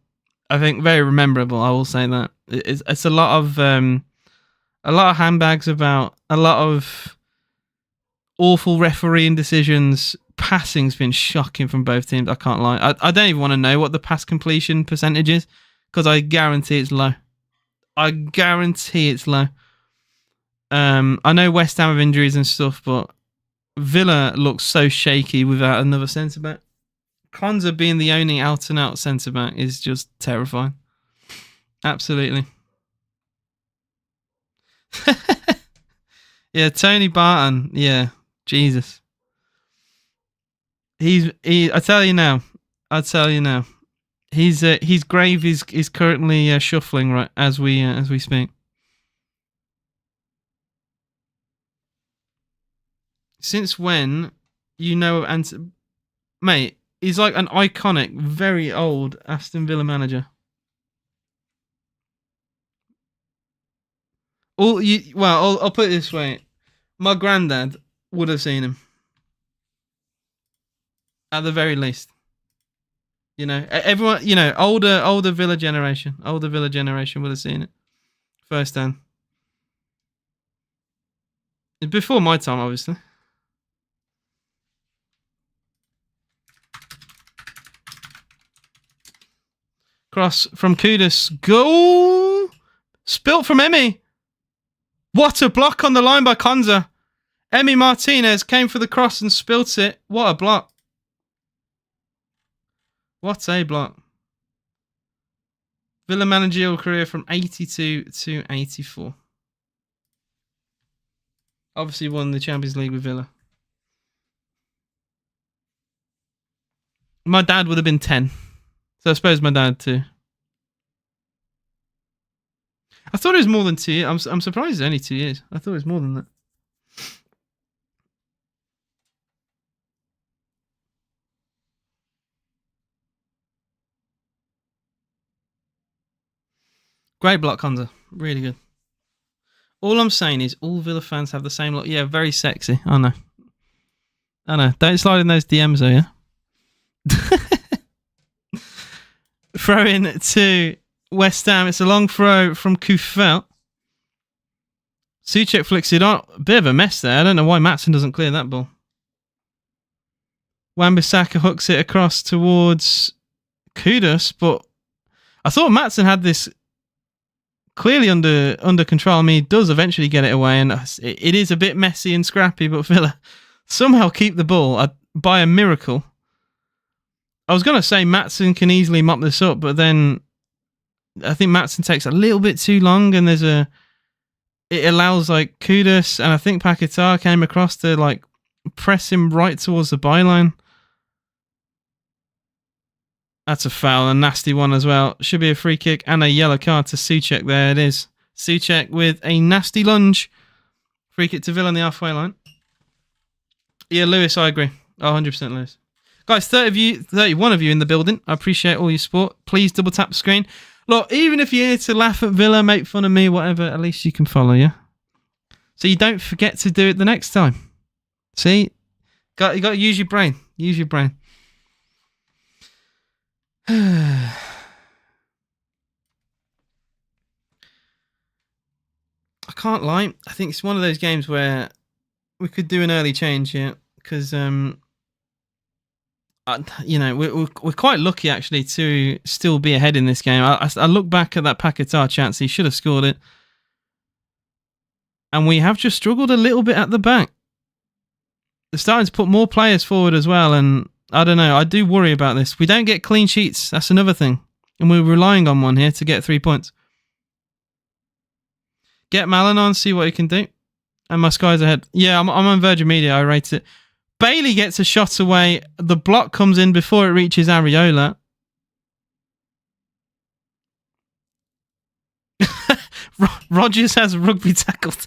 very rememberable. I will say that it's a lot of handbags about, a lot of awful refereeing decisions. Passing's been shocking from both teams. I can't lie. I don't even want to know what the pass completion percentage is, because I guarantee it's low. I know West Ham have injuries and stuff, but Villa looks so shaky without another centre-back. Konza being the only out-and-out centre-back is just terrifying. Absolutely. Yeah, Tony Barton. Yeah, Jesus. I tell you now. His grave is currently shuffling right as we speak. Since when mate? He's like an iconic, very old Aston Villa manager. I'll put it this way: my granddad would have seen him. At the very least, everyone, older Villa generation would have seen it firsthand. Before my time, obviously. Cross from Kudus. Goal! Spilt from Emi. What a block on the line by Konza. Emi Martinez came for the cross and spilt it. What a block. What a block. Villa managerial career from 82 to 84. Obviously won the Champions League with Villa. My dad would have been 10. So I suppose my dad too. I thought it was more than 2 years. I'm surprised it's only 2 years. I thought it was more than that. Great block, Konza. Really good. All I'm saying is all Villa fans have the same look. Yeah, very sexy. I know. Don't slide in those DMs though, yeah? Throw in to West Ham. It's a long throw from Kufel. Souček flicks it on. A bit of a mess there. I don't know why Maatsen doesn't clear that ball. Wan-Bissaka hooks it across towards Kudus, but I thought Maatsen had this clearly under control. I mean, he does eventually get it away, and it is a bit messy and scrappy, but Villa somehow keep the ball by a miracle. I was going to say Maatsen can easily mop this up, but then I think Maatsen takes a little bit too long, and it allows like Kudus, and I think Paquetá came across to like press him right towards the byline. That's a foul, a nasty one as well. Should be a free kick and a yellow card to Souček. There it is. Souček with a nasty lunge. Free kick to Villa on the halfway line. Yeah, Lewis, I agree. 100% Lewis. Guys, 31 of you in the building. I appreciate all your support. Please double tap the screen. Look, even if you're here to laugh at Villa, make fun of me, whatever, at least you can follow, yeah? So you don't forget to do it the next time. See? You got to use your brain. Use your brain. I can't lie. I think it's one of those games where we could do an early change here because, we're quite lucky actually to still be ahead in this game. I look back at that Paquetá chance; he should have scored it, and we have just struggled a little bit at the back. They're starting to put more players forward as well, and I don't know. I do worry about this. We don't get clean sheets. That's another thing. And we're relying on one here to get 3 points. Get Malin on, see what he can do. And my Sky's ahead. Yeah, I'm on Virgin Media. I rate it. Bailey gets a shot away. The block comes in before it reaches Areola. Rodgers has rugby tackled.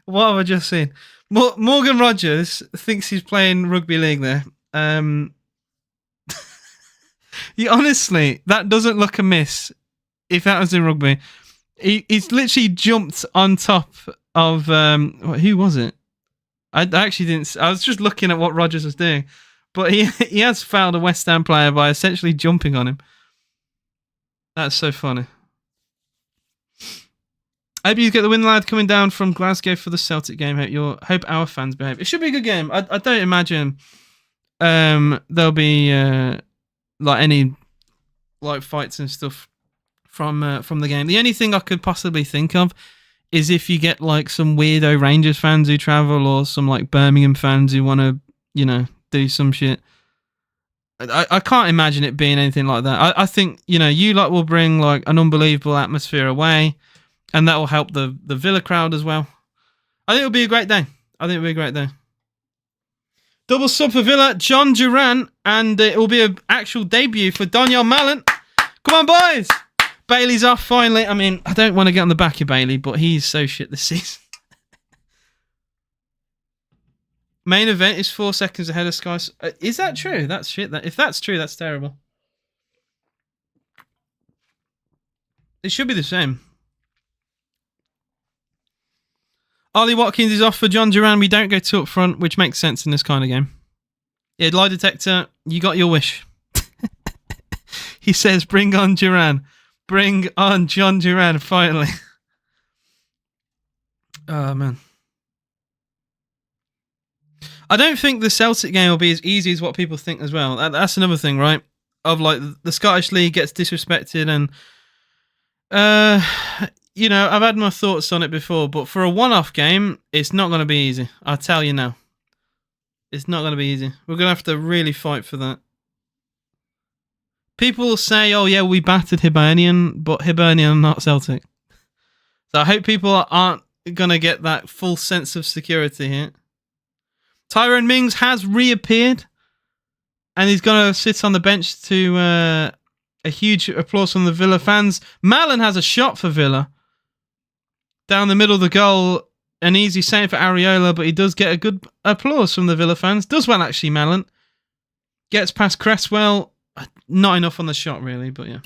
What have I just seen? Morgan Rodgers thinks he's playing rugby league there. Honestly, that doesn't look amiss if that was in rugby. He's literally jumped on top of... who was it? I actually didn't... I was just looking at what Rodgers was doing. But he has fouled a West Ham player by essentially jumping on him. That's so funny. I hope you get the win, lad, coming down from Glasgow for the Celtic game. Hope our fans behave. It should be a good game. I don't imagine there'll be any fights and stuff from the game. The only thing I could possibly think of is if you get like some weirdo Rangers fans who travel, or some like Birmingham fans who want to do some shit. I can't imagine it being anything like that. I think you lot will bring like an unbelievable atmosphere away. And that will help the Villa crowd as well. I think it'll be a great day. Double sub for Villa, John Duran, and it will be an actual debut for Daniel Malin. Come on, boys! Bailey's off finally. I mean, I don't want to get on the back of Bailey, but he's so shit this season. Main event is 4 seconds ahead of Sky. Is that true? That's shit. If that's true, that's terrible. It should be the same. Ollie Watkins is off for John Duran. We don't go two up front, which makes sense in this kind of game. Yeah, lie detector, you got your wish. He says, bring on Duran. Bring on John Duran, finally. Oh, man. I don't think the Celtic game will be as easy as what people think as well. That's another thing, right? Of like, the Scottish League gets disrespected and... I've had my thoughts on it before, but for a one-off game, it's not going to be easy. I'll tell you now. It's not going to be easy. We're going to have to really fight for that. People will say, oh yeah, we battered Hibernian, but Hibernian are not Celtic. So I hope people aren't going to get that full sense of security here. Tyrone Mings has reappeared. And he's going to sit on the bench to a huge applause from the Villa fans. Malen has a shot for Villa. Down the middle of the goal. An easy save for Areola, but he does get a good applause from the Villa fans. Does well, actually, Malen. Gets past Cresswell. Not enough on the shot, really, but yeah.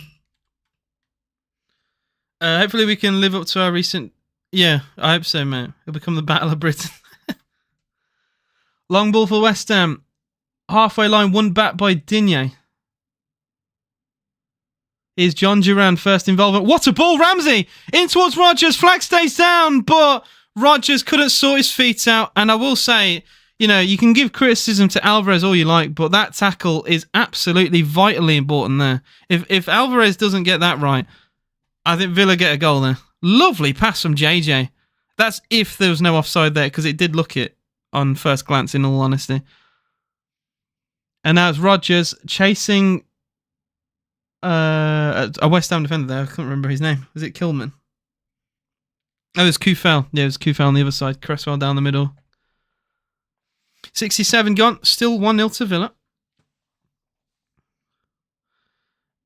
Hopefully we can live up to our recent... Yeah, I hope so, mate. It'll become the Battle of Britain. Long ball for West Ham. Halfway line, won back by Digne. Here's John Duran, first involvement. What a ball, Ramsey! In towards Rodgers, flag stays down, but Rodgers couldn't sort his feet out. And I will say, you know, you can give criticism to Alvarez all you like, but that tackle is absolutely vitally important there. If Alvarez doesn't get that right, I think Villa get a goal there. Lovely pass from JJ. That's if there was no offside there, because it did look it on first glance, in all honesty. And now it's Rodgers chasing a West Ham defender there. I can't remember his name. Was it Kilman? Oh, it was Kufel. Yeah, it was Kufel on the other side. Cresswell down the middle. 67 gone. Still 1-0 to Villa.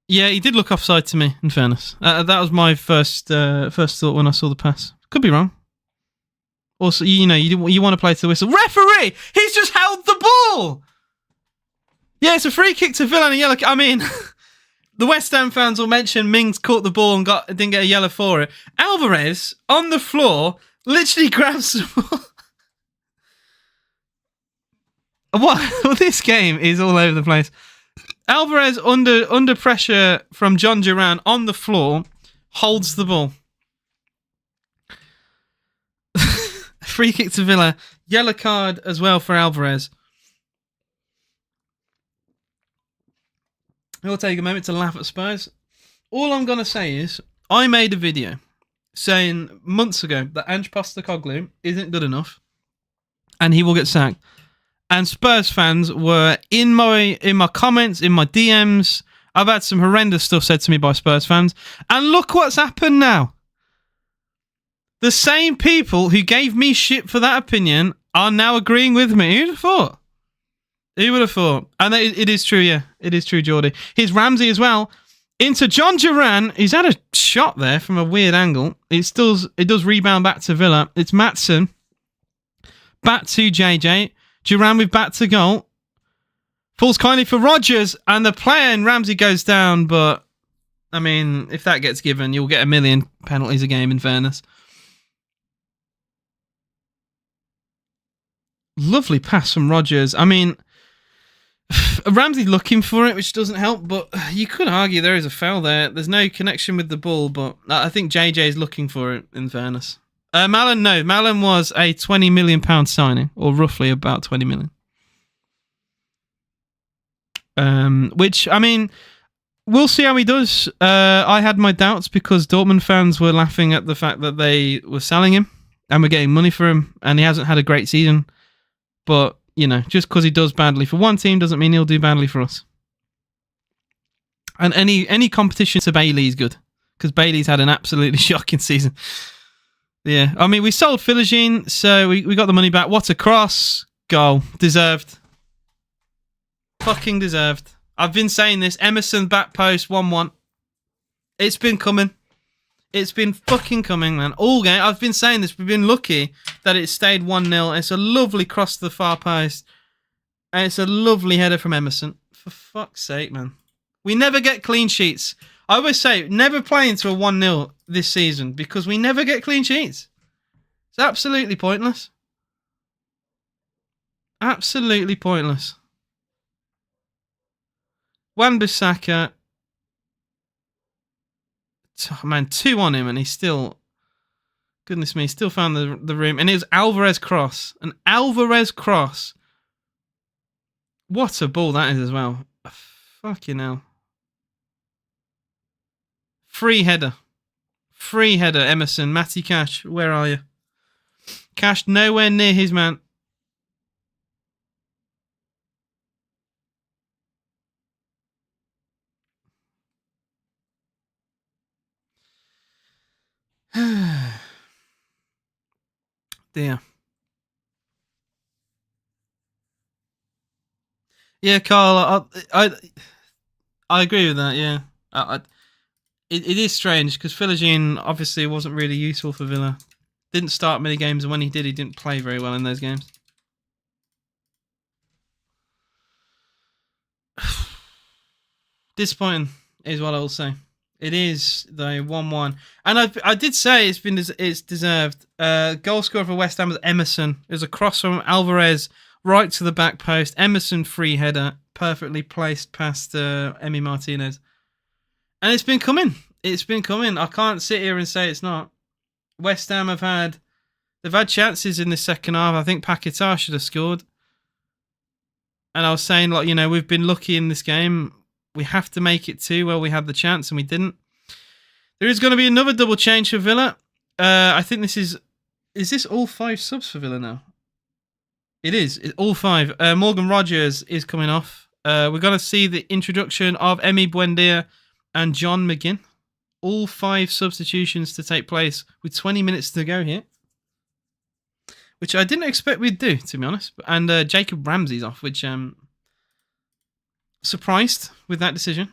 Yeah, he did look offside to me, in fairness. That was my first thought when I saw the pass. Could be wrong. Also, you know, you want to play to the whistle. Referee! He's just held the ball! Yeah, it's a free kick to Villa and a yellow. I mean, the West Ham fans will mention Mings caught the ball and didn't get a yellow for it. Alvarez, on the floor, literally grabs the ball. What? Well, this game is all over the place. Alvarez, under pressure from John Duran on the floor, holds the ball. Free kick to Villa. Yellow card as well for Alvarez. It'll take a moment to laugh at Spurs. All I'm going to say is, I made a video saying months ago that Ange Postecoglou isn't good enough and he will get sacked. And Spurs fans were in my comments, in my DMs. I've had some horrendous stuff said to me by Spurs fans. And look what's happened now. The same people who gave me shit for that opinion are now agreeing with me. Who'd have thought? Who would have thought? And it is true, yeah. It is true, Geordie. Here's Ramsey as well. Into John Duran. He's had a shot there from a weird angle. It does rebound back to Villa. It's Maatsen. Back to JJ. Duran with back to goal. Falls kindly for Rodgers. And the player in Ramsey goes down. But, I mean, if that gets given, you'll get 1 million penalties a game, in fairness. Lovely pass from Rodgers. I mean... Ramsey looking for it, which doesn't help, but you could argue there is a foul there. There's no connection with the ball, but I think JJ is looking for it, in fairness. Malen was a £20 million signing, or roughly about 20 million. Which, I mean, we'll see how he does. I had my doubts because Dortmund fans were laughing at the fact that they were selling him and were getting money for him, and he hasn't had a great season. But you know, just because he does badly for one team doesn't mean he'll do badly for us. And any competition to Bailey is good, because Bailey's had an absolutely shocking season. Yeah, I mean, we sold Philogene, so we got the money back. What a cross. Goal. Deserved. Fucking deserved. I've been saying this. Emerson back post, 1-1. It's been coming. It's been fucking coming, man. All game. I've been saying this. We've been lucky that it stayed 1-0. It's a lovely cross to the far post. And it's a lovely header from Emerson. For fuck's sake, man. We never get clean sheets. I always say, never play into a 1-0 this season because we never get clean sheets. It's absolutely pointless. Absolutely pointless. Wan-Bissaka. Oh, man, 2 on him and he still... Goodness me, still found the room. And it was Alvarez cross. An Alvarez cross. What a ball that is as well. Fucking hell. Free header. Free header, Emerson. Matty Cash, where are you? Cash nowhere near his man. Dear. Yeah, Carl, I agree with that. Yeah, it is strange because Philogene obviously wasn't really useful for Villa. Didn't start many games, and when he did, he didn't play very well in those games. Disappointing is what I will say. It is the 1-1, and I did say it's deserved. Goal scorer for West Ham was Emerson. It was a cross from Alvarez right to the back post. Emerson free header, perfectly placed past Emi Martinez, and it's been coming. It's been coming. I can't sit here and say it's not. West Ham they've had chances in the second half. I think Paquetá should have scored, and I was saying we've been lucky in this game. We have to make it 2. Well, we had the chance and we didn't. There is going to be another double change for Villa. I think this is this all 5 subs for Villa now? It is. It's all 5. Morgan Rogers is coming off. We're going to see the introduction of Emi Buendia and John McGinn. All 5 substitutions to take place with 20 minutes to go here. Which I didn't expect we'd do, to be honest. And Jacob Ramsey's off, which... surprised with that decision.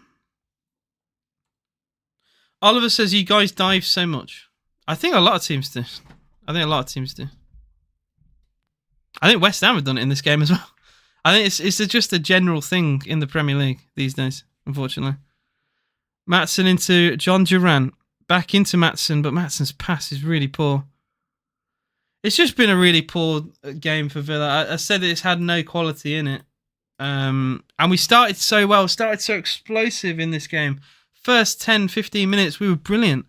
Oliver says you guys dive so much. I think a lot of teams do. I think West Ham have done it in this game as well. I think it's just a general thing in the Premier League these days, unfortunately. Maatsen into John Duran. Back into Maatsen, but Maatsen's pass is really poor. It's just been a really poor game for Villa. I said that it's had no quality in it. And we started so well, started so explosive in this game. First 10, 15 minutes, we were brilliant.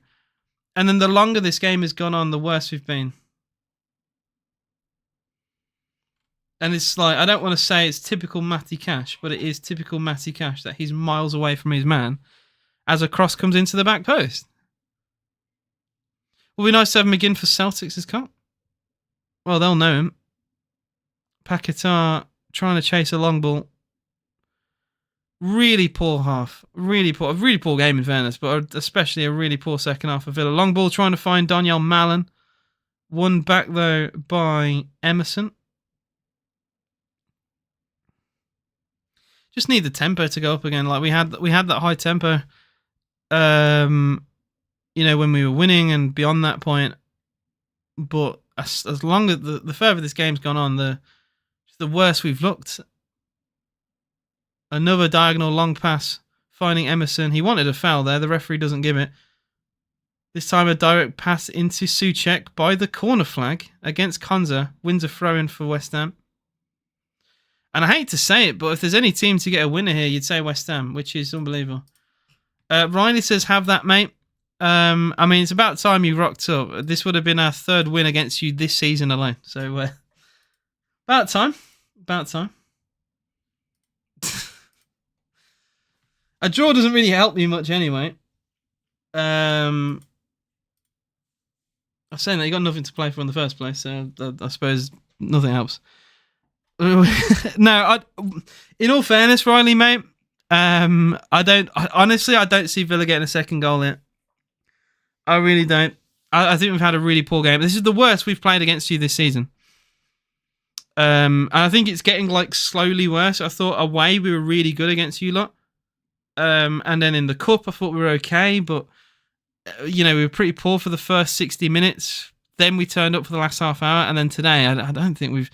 And then the longer this game has gone on, the worse we've been. And it's like, I don't want to say it's typical Matty Cash, but it is typical Matty Cash that he's miles away from his man as a cross comes into the back post. Will be nice to have McGinn for Celtics as cup. Well, they'll know him. Paquetá trying to chase a long ball. Really poor half. Really poor game in fairness, but especially a really poor second half of Villa. Long ball trying to find Daniel Mallon. Won back though by Emerson. Just need the tempo to go up again. Like we had that high tempo. When we were winning and beyond that point. But as long as the further this game's gone on, the worse we've looked. Another diagonal long pass, finding Emerson. He wanted a foul there. The referee doesn't give it. This time a direct pass into Souček by the corner flag against Konza. Wins a throw-in for West Ham. And I hate to say it, but if there's any team to get a winner here, you'd say West Ham, which is unbelievable. Riley says, have that, mate. It's about time you rocked up. This would have been our 3rd win against you this season alone. So, about time. A draw doesn't really help me much anyway. I'm saying that you got nothing to play for in the first place, so I suppose nothing helps. No, in all fairness, Riley, mate, I don't see Villa getting a second goal yet. I really don't. I think we've had a really poor game. This is the worst we've played against you this season. And I think it's getting slowly worse. I thought away we were really good against you lot. And then in the cup, I thought we were okay, but we were pretty poor for the first 60 minutes. Then we turned up for the last half hour, and then today, I don't think we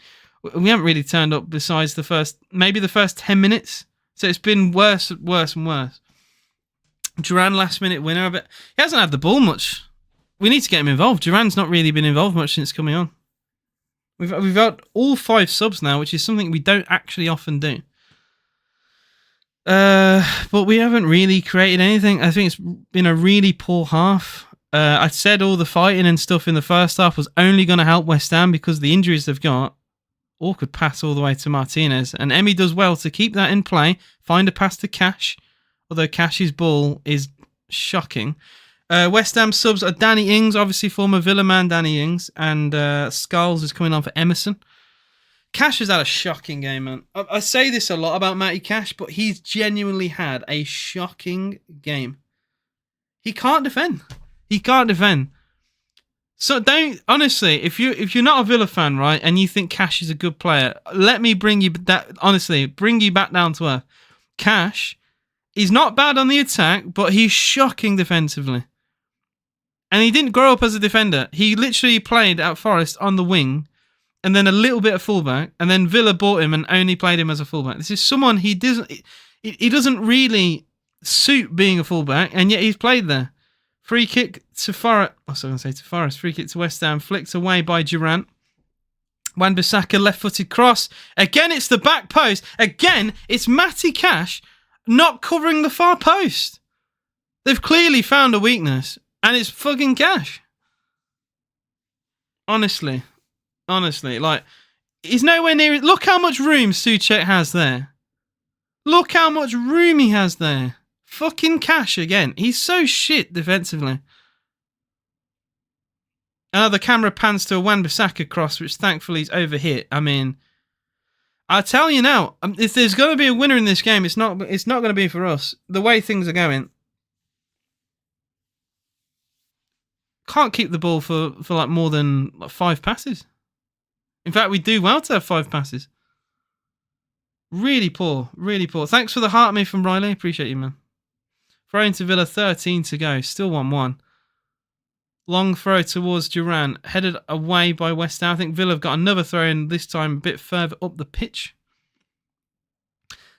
haven't really turned up besides the first 10 minutes. So it's been worse and worse. Duran last minute winner, but he hasn't had the ball much. We need to get him involved. Duran's not really been involved much since coming on. We've got all 5 subs now, which is something we don't actually often do. But we haven't really created anything. I think it's been a really poor half. I said all the fighting and stuff in the first half was only going to help West Ham because the injuries they've got. Or could pass all the way to Martinez. And Emi does well to keep that in play. Find a pass to Cash. Although Cash's ball is shocking. West Ham subs are Danny Ings, obviously former Villa man Danny Ings. And Skulls is coming on for Emerson. Cash has had a shocking game, man. I say this a lot about Matty Cash, but he's genuinely had a shocking game. He can't defend. So don't honestly, if you're not a Villa fan, right, and you think Cash is a good player, let me bring you that honestly, bring you back down to earth. Cash, he's not bad on the attack, but he's shocking defensively. And he didn't grow up as a defender. He literally played at Forest on the wing, and then a little bit of fullback, and then Villa bought him and only played him as a fullback. This is someone he doesn't really suit being a fullback, and yet he's played there. Free kick to Forest. I was going to say to Forest. Free kick to West Ham. Flicked away by Durant. Wan-Bissaka left-footed cross. Again, it's the back post. Again, it's Matty Cash not covering the far post. They've clearly found a weakness, and it's fucking Cash. Honestly, like, he's nowhere near it. Look how much room Souček has there. Look how much room he has there. Fucking Cash again. He's so shit defensively. The camera pans to a Wan-Bissaka cross, which thankfully is overhit. I mean, I'll tell you now, if there's going to be a winner in this game, it's not going to be for us. The way things are going, can't keep the ball for like more than 5 passes. In fact, we do well to have 5 passes. Really poor, really poor. Thanks for the heart me from Riley. Appreciate you, man. Throw into Villa, 13 to go. Still 1-1. Long throw towards Durant. Headed away by West Ham. I think Villa have got another throw in, this time a bit further up the pitch.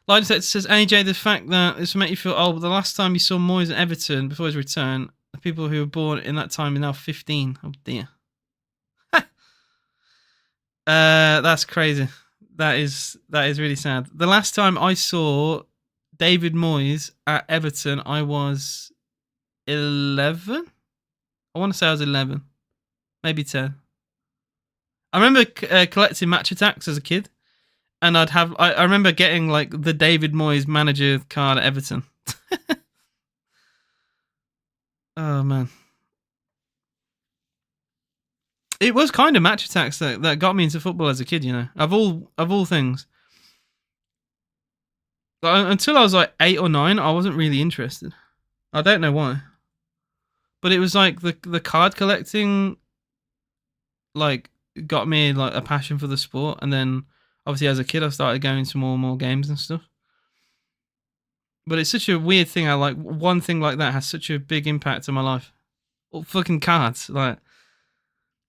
Lightset says, AJ, the fact that this will make you feel old, but the last time you saw Moyes at Everton before his return, the people who were born in that time are now 15. Oh, dear. That's crazy. That is really sad. The last time I saw David Moyes at Everton, I was 11. I want to say I was 11, maybe 10. I remember collecting match attacks as a kid, and I remember getting like the David Moyes manager card at Everton. Oh man, it was kind of match attacks that got me into football as a kid. You know, of all things. Until I was like 8 or 9, I wasn't really interested. I don't know why. But it was like the card collecting like got me like a passion for the sport, and then obviously as a kid I started going to more and more games and stuff. But it's such a weird thing. One thing like that has such a big impact on my life. All fucking cards, like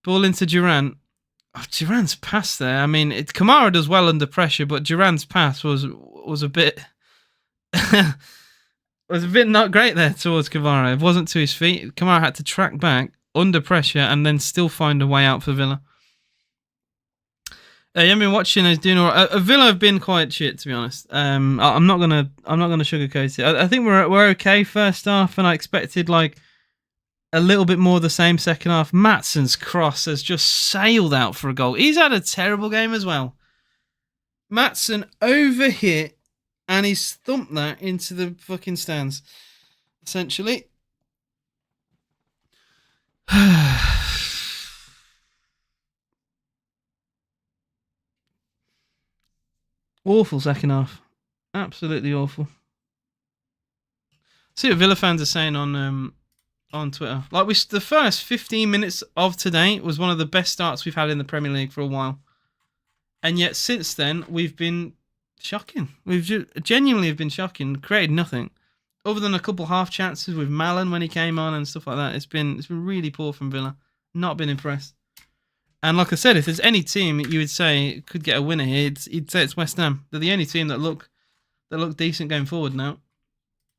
ball into Durant. Oh, Durant's pass there. I mean, Kamara does well under pressure, but Durant's pass was a bit was a bit not great there towards Kamara. It wasn't to his feet. Kamara had to track back under pressure and then still find a way out for Villa. You've been watching us doing all right. Villa have been quite shit, to be honest. I'm not gonna sugarcoat it. I think we're okay first half, and I expected like a little bit more of the same second half. Matsson's cross has just sailed out for a goal. He's had a terrible game as well. Maatsen overhit, and he's thumped that into the fucking stands, essentially. Awful second half. Absolutely awful. See what Villa fans are saying on Twitter. Like the first 15 minutes of today was one of the best starts we've had in the Premier League for a while. And yet since then, we've been shocking. We've genuinely been shocking. Created nothing. Other than a couple half chances with Malen when he came on and stuff like that. It's been really poor from Villa. Not been impressed. And like I said, if there's any team you would say could get a winner here, you'd say it's West Ham. They're the only team that look decent going forward now.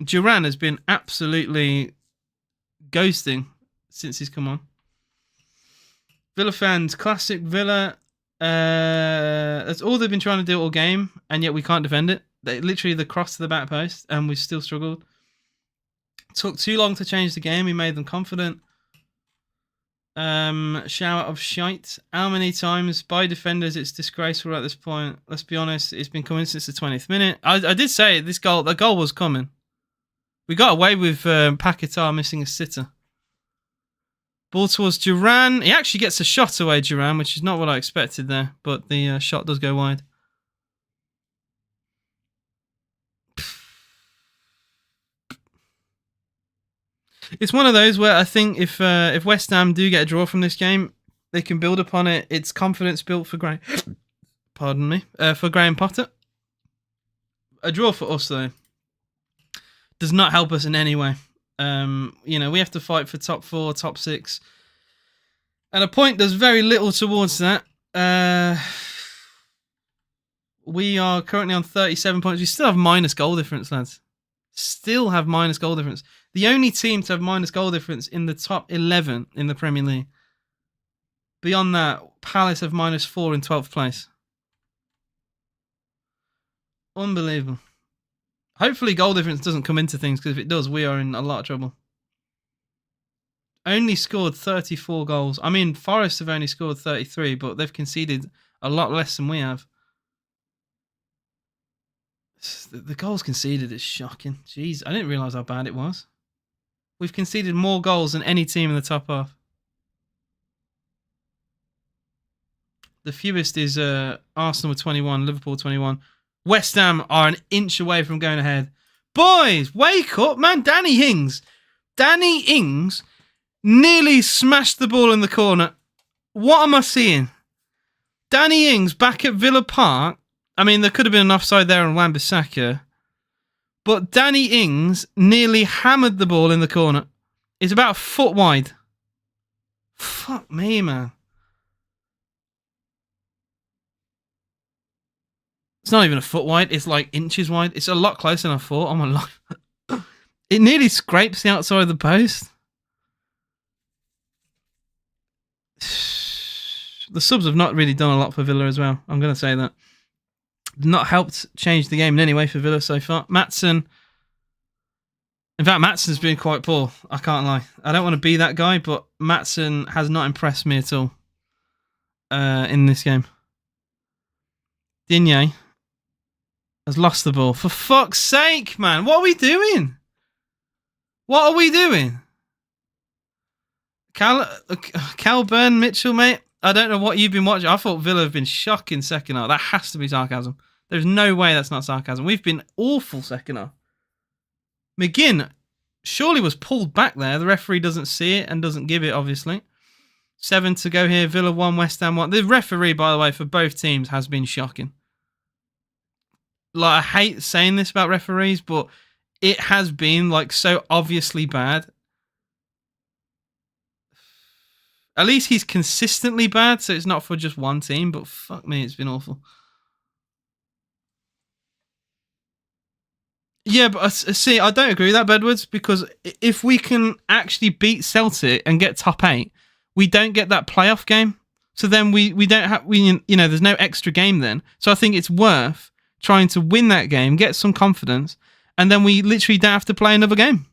Duran has been absolutely ghosting since he's come on. Villa fans, classic Villa. That's all they've been trying to do all game, and yet we can't defend it. Literally the cross to the back post, and we've still struggled. Took too long to change the game. We made them confident. Shower of shite. How many times by defenders it's disgraceful at this point? Let's be honest, it's been coming since the 20th minute. I did say the goal was coming. We got away with Paquetá missing a sitter. Ball towards Duran. He actually gets a shot away, Duran, which is not what I expected there, but the shot does go wide. It's one of those where I think if West Ham do get a draw from this game, they can build upon it. It's confidence built for for Graham Potter. A draw for us though does not help us in any way. We have to fight for top 4, top 6, and a point does very little towards that. We are currently on 37 points. We still have minus goal difference, lads. Still have minus goal difference. The only team to have minus goal difference in the top 11 in the Premier League. Beyond that, Palace have minus 4 in 12th place. Unbelievable. Hopefully goal difference doesn't come into things, because if it does, we are in a lot of trouble. Only scored 34 goals. I mean, Forest have only scored 33, but they've conceded a lot less than we have. The goals conceded is shocking. Jeez, I didn't realise how bad it was. We've conceded more goals than any team in the top half. The fewest is Arsenal with 21, Liverpool 21. West Ham are an inch away from going ahead. Boys, wake up, man. Danny Ings nearly smashed the ball in the corner. What am I seeing? Danny Ings back at Villa Park. I mean, there could have been an offside there on Wan-Bissaka. But Danny Ings nearly hammered the ball in the corner. It's about a foot wide. Fuck me, man. It's not even a foot wide. It's like inches wide. It's a lot closer than I thought. Oh my life. It nearly scrapes the outside of the post. The subs have not really done a lot for Villa as well. I'm going to say that. Not helped change the game in any way for Villa so far. Maatsen. In fact, Maatsen's been quite poor. I can't lie. I don't want to be that guy, but Maatsen has not impressed me at all in this game. Digne has lost the ball. For fuck's sake, man. What are we doing? What are we doing? Calburn, Mitchell, mate. I don't know what you've been watching. I thought Villa have been shocking second half. That has to be sarcasm. There's no way that's not sarcasm. We've been awful second half. McGinn surely was pulled back there. The referee doesn't see it and doesn't give it, obviously. 7 to go here. Villa 1, West Ham 1. The referee, by the way, for both teams has been shocking. Like, I hate saying this about referees, but it has been like so obviously bad. At least he's consistently bad, so it's not for just one team, but fuck me, it's been awful. Yeah, but see, I don't agree with that, Bedwards, because if we can actually beat Celtic and get top 8, we don't get that playoff game. So then we don't have, there's no extra game then. So I think it's worth trying to win that game, get some confidence, and then we literally don't have to play another game.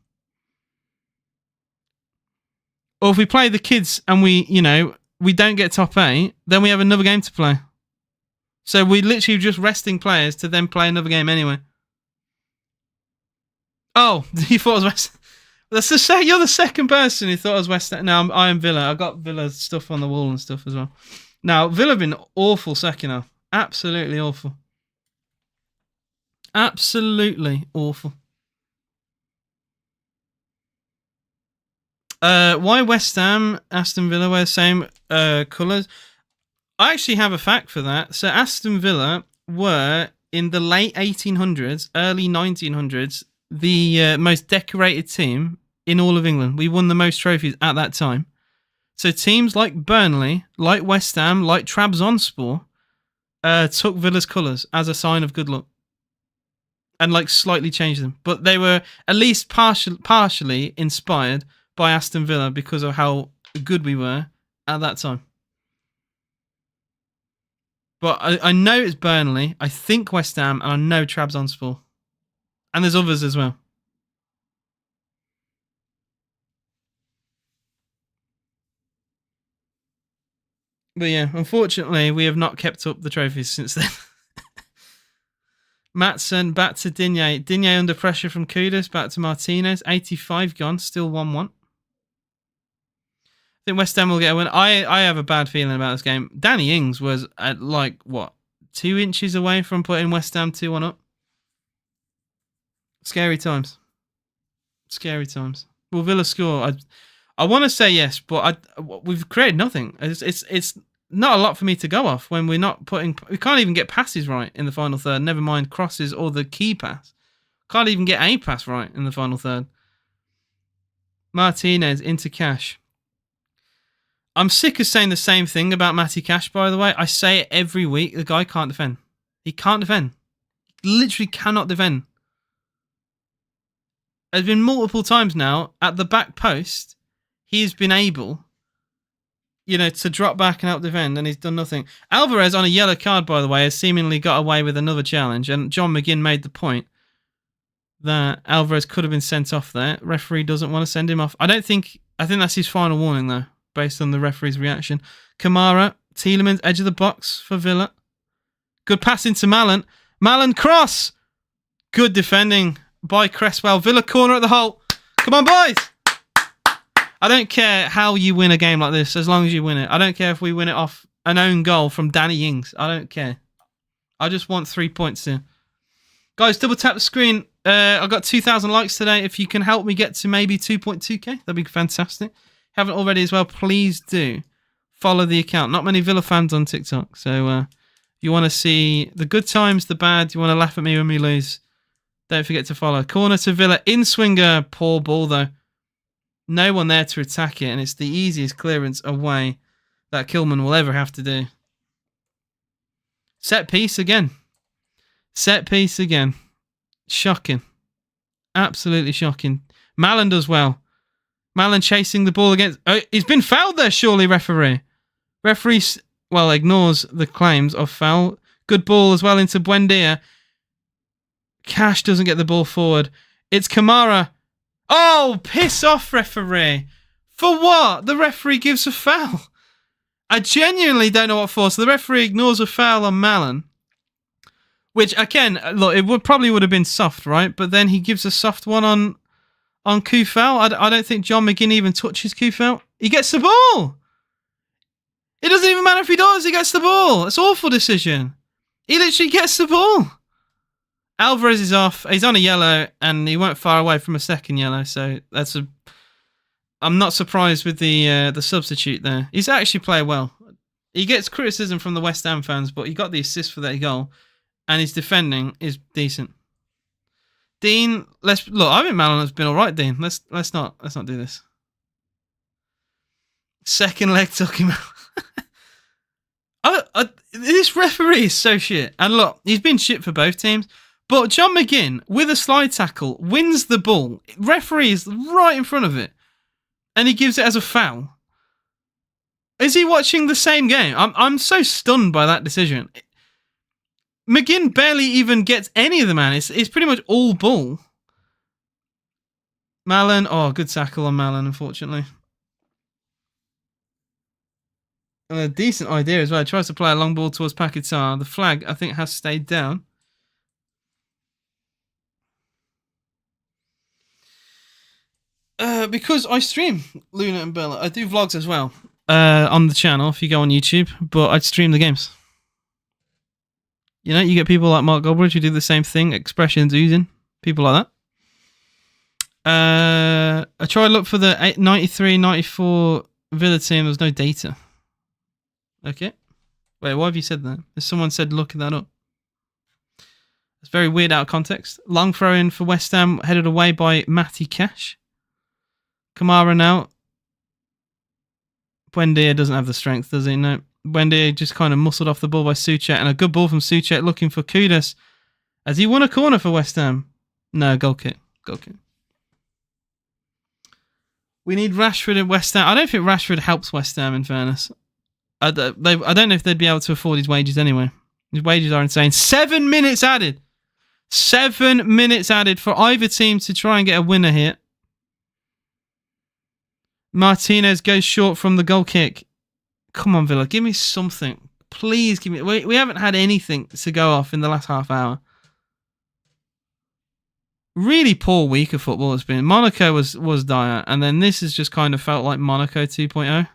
Or if we play the kids and we don't get top 8, then we have another game to play. So we're literally just resting players to then play another game anyway. Oh, you thought it was West Ham? You're the second person who thought it was West Ham. No, I am Villa. I got Villa stuff on the wall and stuff as well. Now, Villa have been awful second half. Absolutely awful. Absolutely awful. Why West Ham, Aston Villa wear the same colours? I actually have a fact for that. So Aston Villa were, in the late 1800s, early 1900s, the most decorated team in all of England. We won the most trophies at that time. So teams like Burnley, like West Ham, like Trabzonspor took Villa's colours as a sign of good luck. And slightly changed them. But they were at least partially inspired by Aston Villa because of how good we were at that time. But I know it's Burnley, I think West Ham, and I know Trabzonspor. And there's others as well. But yeah, unfortunately, we have not kept up the trophies since then. Maatsen back to Digne. Digne under pressure from Kudus, back to Martinez. 85 gone, still 1-1. I think West Ham will get a win. I have a bad feeling about this game. Danny Ings was at 2 inches away from putting West Ham 2-1 up. Scary times. Scary times. Will Villa score? I want to say yes, but we've created nothing. It's not a lot for me to go off when we're not putting. We can't even get passes right in the final third. Never mind crosses or the key pass. Can't even get a pass right in the final third. Martinez into Cash. I'm sick of saying the same thing about Matty Cash, by the way. I say it every week. The guy can't defend. He can't defend. He literally cannot defend. There's been multiple times now at the back post, he's been able, to drop back and help defend, and he's done nothing. Alvarez, on a yellow card, by the way, has seemingly got away with another challenge, and John McGinn made the point that Alvarez could have been sent off there. Referee doesn't want to send him off. I think that's his final warning, though, based on the referee's reaction. Kamara, Tielemans, edge of the box for Villa. Good pass into Malen. Malen cross. Good defending by Cresswell. Villa corner at the hole. Come on, boys. I don't care how you win a game like this, as long as you win it. I don't care if we win it off an own goal from Danny Ings. I don't care. I just want 3 points here. Guys, double tap the screen. I've got 2,000 likes today. If you can help me get to maybe 2.2k, that'd be fantastic. Haven't already as well, please do follow the account. Not many Villa fans on TikTok. So if you want to see the good times, the bad, you want to laugh at me when we lose, don't forget to follow. Corner to Villa. In swinger. Poor ball, though. No one there to attack it, and it's the easiest clearance away that Kilman will ever have to do. Set piece again. Set piece again. Shocking. Absolutely shocking. Malen does well. Malen chasing the ball against... Oh, he's been fouled there, surely, referee. Referee, ignores the claims of foul. Good ball as well into Buendia. Cash doesn't get the ball forward. It's Kamara. Oh, piss off, referee. For what? The referee gives a foul. I genuinely don't know what for. So the referee ignores a foul on Malen. Which, again, look, it probably would have been soft, right? But then he gives a soft one on Kufel. I don't think John McGinn even touches Kufel. He gets the ball. It doesn't even matter if he does. He gets the ball. It's an awful decision. He literally gets the ball. Alvarez is off. He's on a yellow, and he weren't far away from a second yellow. So I'm not surprised with the substitute there. He's actually played well. He gets criticism from the West Ham fans, but he got the assist for that goal, and his defending is decent. Dean, look. I think Malen has been all right. Dean, let's not do this. Second leg took him out. This referee is so shit. And look, he's been shit for both teams. But John McGinn, with a slide tackle, wins the ball. Referee is right in front of it. And he gives it as a foul. Is he watching the same game? I'm so stunned by that decision. McGinn barely even gets any of the man. It's pretty much all ball. Malen. Oh, good tackle on Malen, unfortunately. And a decent idea as well. He tries to play a long ball towards Paquetá. The flag, I think, has stayed down. Because I stream Luna and Bella. I do vlogs as well on the channel if you go on YouTube, but I stream the games. You get people like Mark Goldbridge who do the same thing, expressions oozing, people like that. I tried to look for the 93, 94 Villa team. There was no data. Okay. Wait, why have you said that? Has someone said looking that up? It's very weird out of context. Long throw in for West Ham, headed away by Matty Cash. Kamara now. Buendia doesn't have the strength, does he? No. Buendia just kind of muscled off the ball by Soucek, and a good ball from Soucek looking for Kudus. Has he won a corner for West Ham? No, goal kick. Goal kick. We need Rashford in West Ham. I don't think Rashford helps West Ham, in fairness. I don't know if they'd be able to afford his wages anyway. His wages are insane. 7 minutes added. 7 minutes added for either team to try and get a winner here. Martinez goes short from the goal kick. Come on, Villa. Give me something. Please give me... We haven't had anything to go off in the last half hour. Really poor week of football it's been. Monaco was dire, and then this has just kind of felt like Monaco 2.0.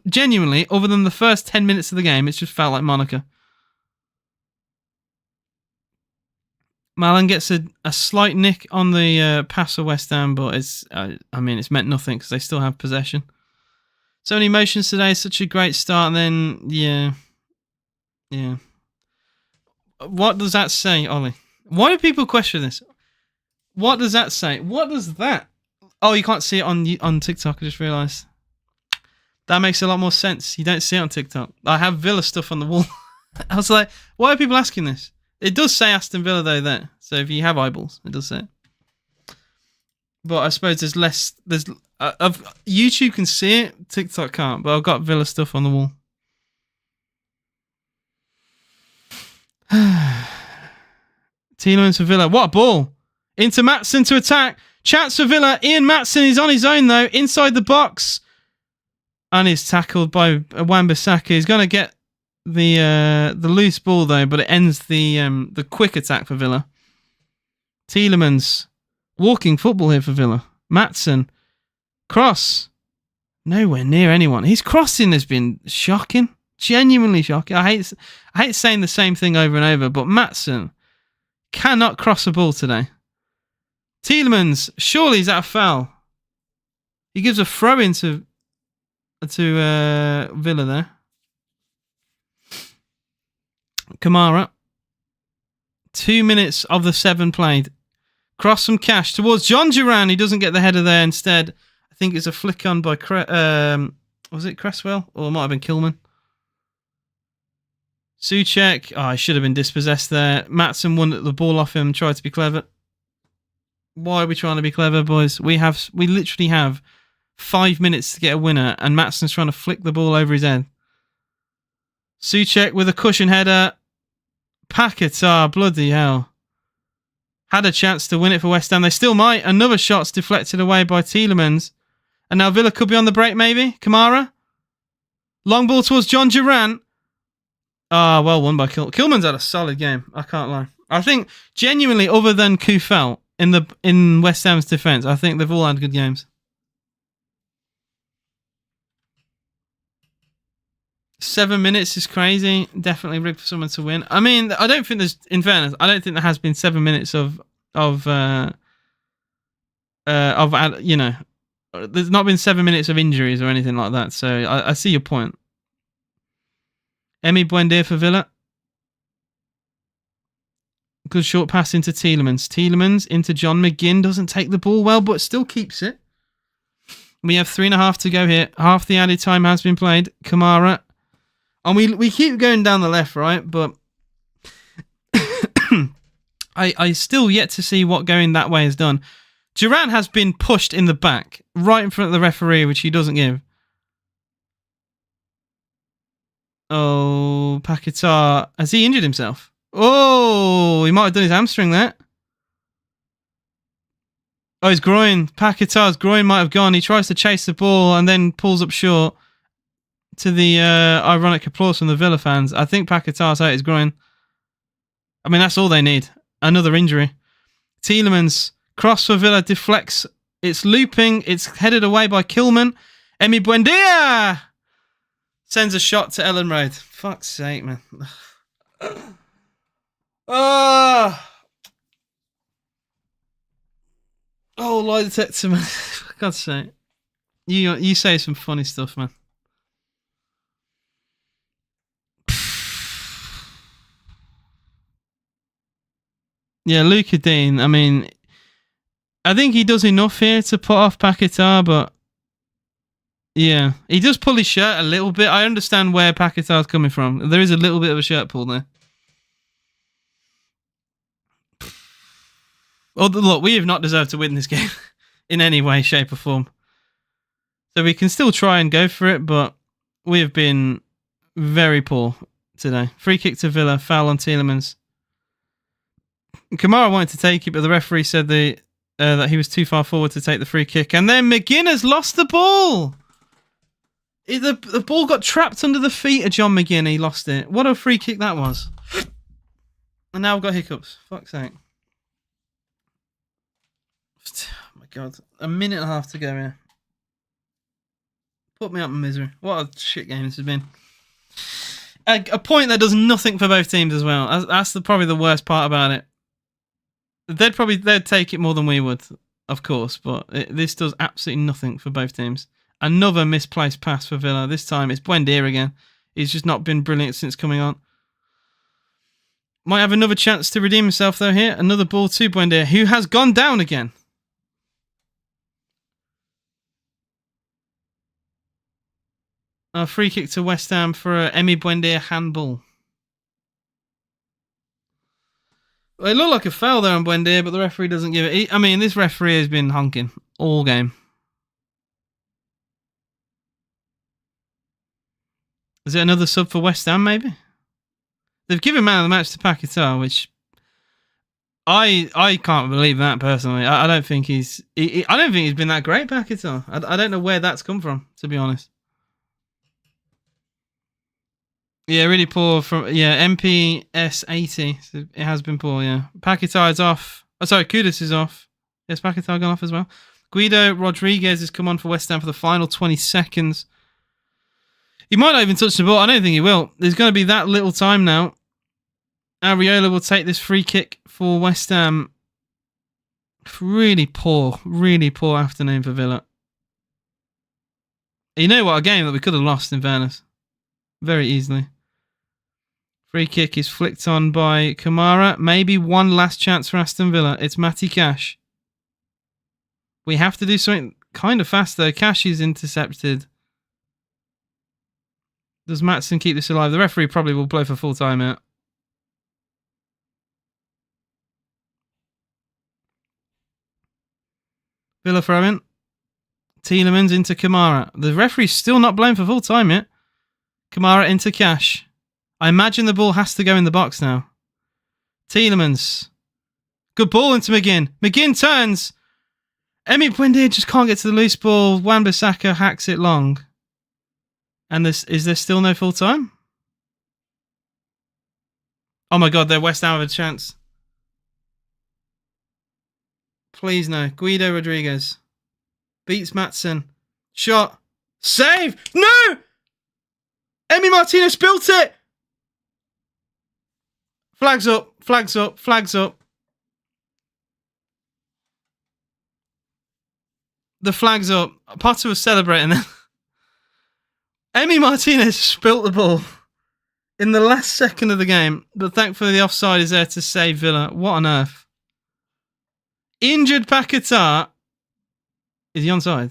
Genuinely, other than the first 10 minutes of the game, it's just felt like Monaco. Malin gets a slight nick on the pass for West Ham, but it's it's meant nothing because they still have possession. So many emotions today, such a great start, and then yeah. What does that say, Ollie? Why do people question this? What does that say? What does that? Oh, you can't see it on TikTok. I just realised. That makes a lot more sense. You don't see it on TikTok. I have Villa stuff on the wall. I was like, why are people asking this? It does say Aston Villa though there. So if you have eyeballs, it does say it. But I suppose there's less. YouTube can see it. TikTok can't. But I've got Villa stuff on the wall. Tielemans for Villa. What a ball! Into Maatsen to attack. Chance for Villa. Ian Maatsen is on his own though, inside the box. And he's tackled by Wan-Bissaka. He's going to get the loose ball though, but it ends the quick attack for Villa. Tielemans, walking football here for Villa. Maatsen, cross, nowhere near anyone. His crossing has been shocking, genuinely shocking. I hate saying the same thing over and over, but Maatsen cannot cross a ball today. Tielemans, surely is that a foul? He gives a throw into Villa there. Kamara. 2 minutes of the 7 played. Cross from Cash towards John Duran. He doesn't get the header there. Instead, I think it's a flick on by was it Cresswell? Or it might have been Kilman. Souček. Oh, he should have been dispossessed there. Maatsen won the ball off him, tried to be clever. Why are we trying to be clever, boys? We literally have 5 minutes to get a winner, and Maatsen's trying to flick the ball over his head. Souček with a cushion header. Paquetá, bloody hell. Had a chance to win it for West Ham. They still might. Another shot's deflected away by Tielemans. And now Villa could be on the break, maybe. Kamara. Long ball towards John Duran. Ah, well won by Kilman's had a solid game. I can't lie. I think, genuinely, other than Kufel, in West Ham's defence, I think they've all had good games. 7 minutes is crazy. Definitely rigged for someone to win. I mean, I don't think there's, in fairness, I don't think there has been 7 minutes of you know, there's not been 7 minutes of injuries or anything like that. So I see your point. Emi Buendia for Villa. Good short pass into Tielemans. Tielemans into John McGinn. Doesn't take the ball well, but still keeps it. We have 3.5 to go here. Half the added time has been played. Kamara. And we keep going down the left, right? But I still yet to see what going that way has done. Duran has been pushed in the back, right in front of the referee, which he doesn't give. Oh, Paquetá. Has he injured himself? Oh, he might have done his hamstring there. Oh, his groin. Paquetá's groin might have gone. He tries to chase the ball and then pulls up short, to the ironic applause from the Villa fans. I think Paquetá's hurt his groin. I mean, that's all they need. Another injury. Tielemans, cross for Villa, deflects. It's looping. It's headed away by Kilman. Emi Buendia sends a shot to Ellen Road. Fuck's sake, man. Oh, lie detector, man. For God's sake. You say some funny stuff, man. Yeah, Luca Dean, I mean, I think he does enough here to put off Paquetá, but yeah, he does pull his shirt a little bit. I understand where Paquetá's coming from. There is a little bit of a shirt pull there. Oh, look, we have not deserved to win this game in any way, shape or form. So we can still try and go for it, but we have been very poor today. Free kick to Villa, foul on Tielemans. Kamara wanted to take it, but the referee said that he was too far forward to take the free kick. And then McGinn has lost the ball. The ball got trapped under the feet of John McGinn. He lost it. What a free kick that was. And now I've got hiccups. Fuck's sake. Oh my God. A minute and a half to go here. Put me up in misery. What a shit game this has been. A point that does nothing for both teams as well. That's probably the worst part about it. They'd take it more than we would, of course, but this does absolutely nothing for both teams. Another misplaced pass for Villa. This time it's Buendia again. He's just not been brilliant since coming on. Might have another chance to redeem himself though here. Another ball to Buendia, who has gone down again. A free kick to West Ham for a Emi Buendia handball. It looked like a foul there on Buendia, but the referee doesn't give it. I mean, this referee has been honking all game. Is it another sub for West Ham, maybe? They've given man of the match to Paquetá, which I can't believe that personally. I don't think he's been that great, Paquetá. I don't know where that's come from, to be honest. Yeah, really poor from MPS 80. So it has been poor. Yeah, Paquetá is off. Oh, sorry, Kudus is off. Yes, Paquetá gone off as well. Guido Rodriguez has come on for West Ham for the final 20 seconds. He might not even touch the ball. I don't think he will. There's going to be that little time now. Areola will take this free kick for West Ham. Really poor afternoon for Villa. You know what? A game that we could have lost, in fairness. Very easily. Free kick is flicked on by Kamara. Maybe one last chance for Aston Villa. It's Matty Cash. We have to do something kind of fast, though. Cash is intercepted. Does Maatsen keep this alive? The referee probably will blow for full time out. Villa throw in. Tielemans into Kamara. The referee's still not blown for full time yet. Kamara into Cash. I imagine the ball has to go in the box now. Tielemans. Good ball into McGinn. McGinn turns. Emi Buendia just can't get to the loose ball. Wan-Bissaka hacks it long. And is there still no full time? Oh my God, they're West Ham have a chance. Please no. Guido Rodriguez. Beats Maatsen. Shot. Save! No! Emi Martinez built it! Flags up, flags up, flags up. The flag's up. Potter was celebrating then. Emi Martinez spilt the ball in the last second of the game, but thankfully the offside is there to save Villa. What on earth? Injured Paquetá. Is he onside?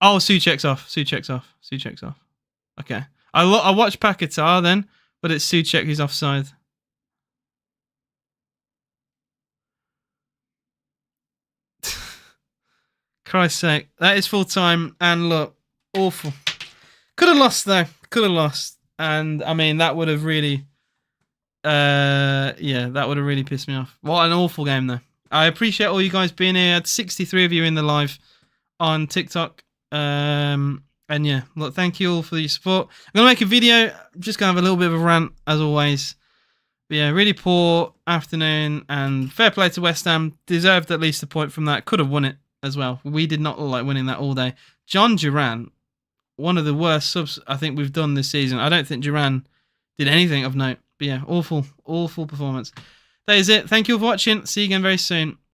Oh, Souček's off. Souček's off. Souček's off. Okay. I watched Paquetá then, but it's Souček who's offside. Christ's sake. That is full time. And look, awful. Could have lost though. Could have lost. And I mean, that would have really, that would have really pissed me off. What an awful game though. I appreciate all you guys being here. I had 63 of you in the live on TikTok. And yeah, look, thank you all for your support. I'm going to make a video. I'm just going to have a little bit of a rant, as always. But yeah, really poor afternoon. And fair play to West Ham. Deserved at least a point from that. Could have won it as well. We did not look like winning that all day. John Duran, one of the worst subs I think we've done this season. I don't think Duran did anything of note. But yeah, awful performance. That is it. Thank you all for watching. See you again very soon.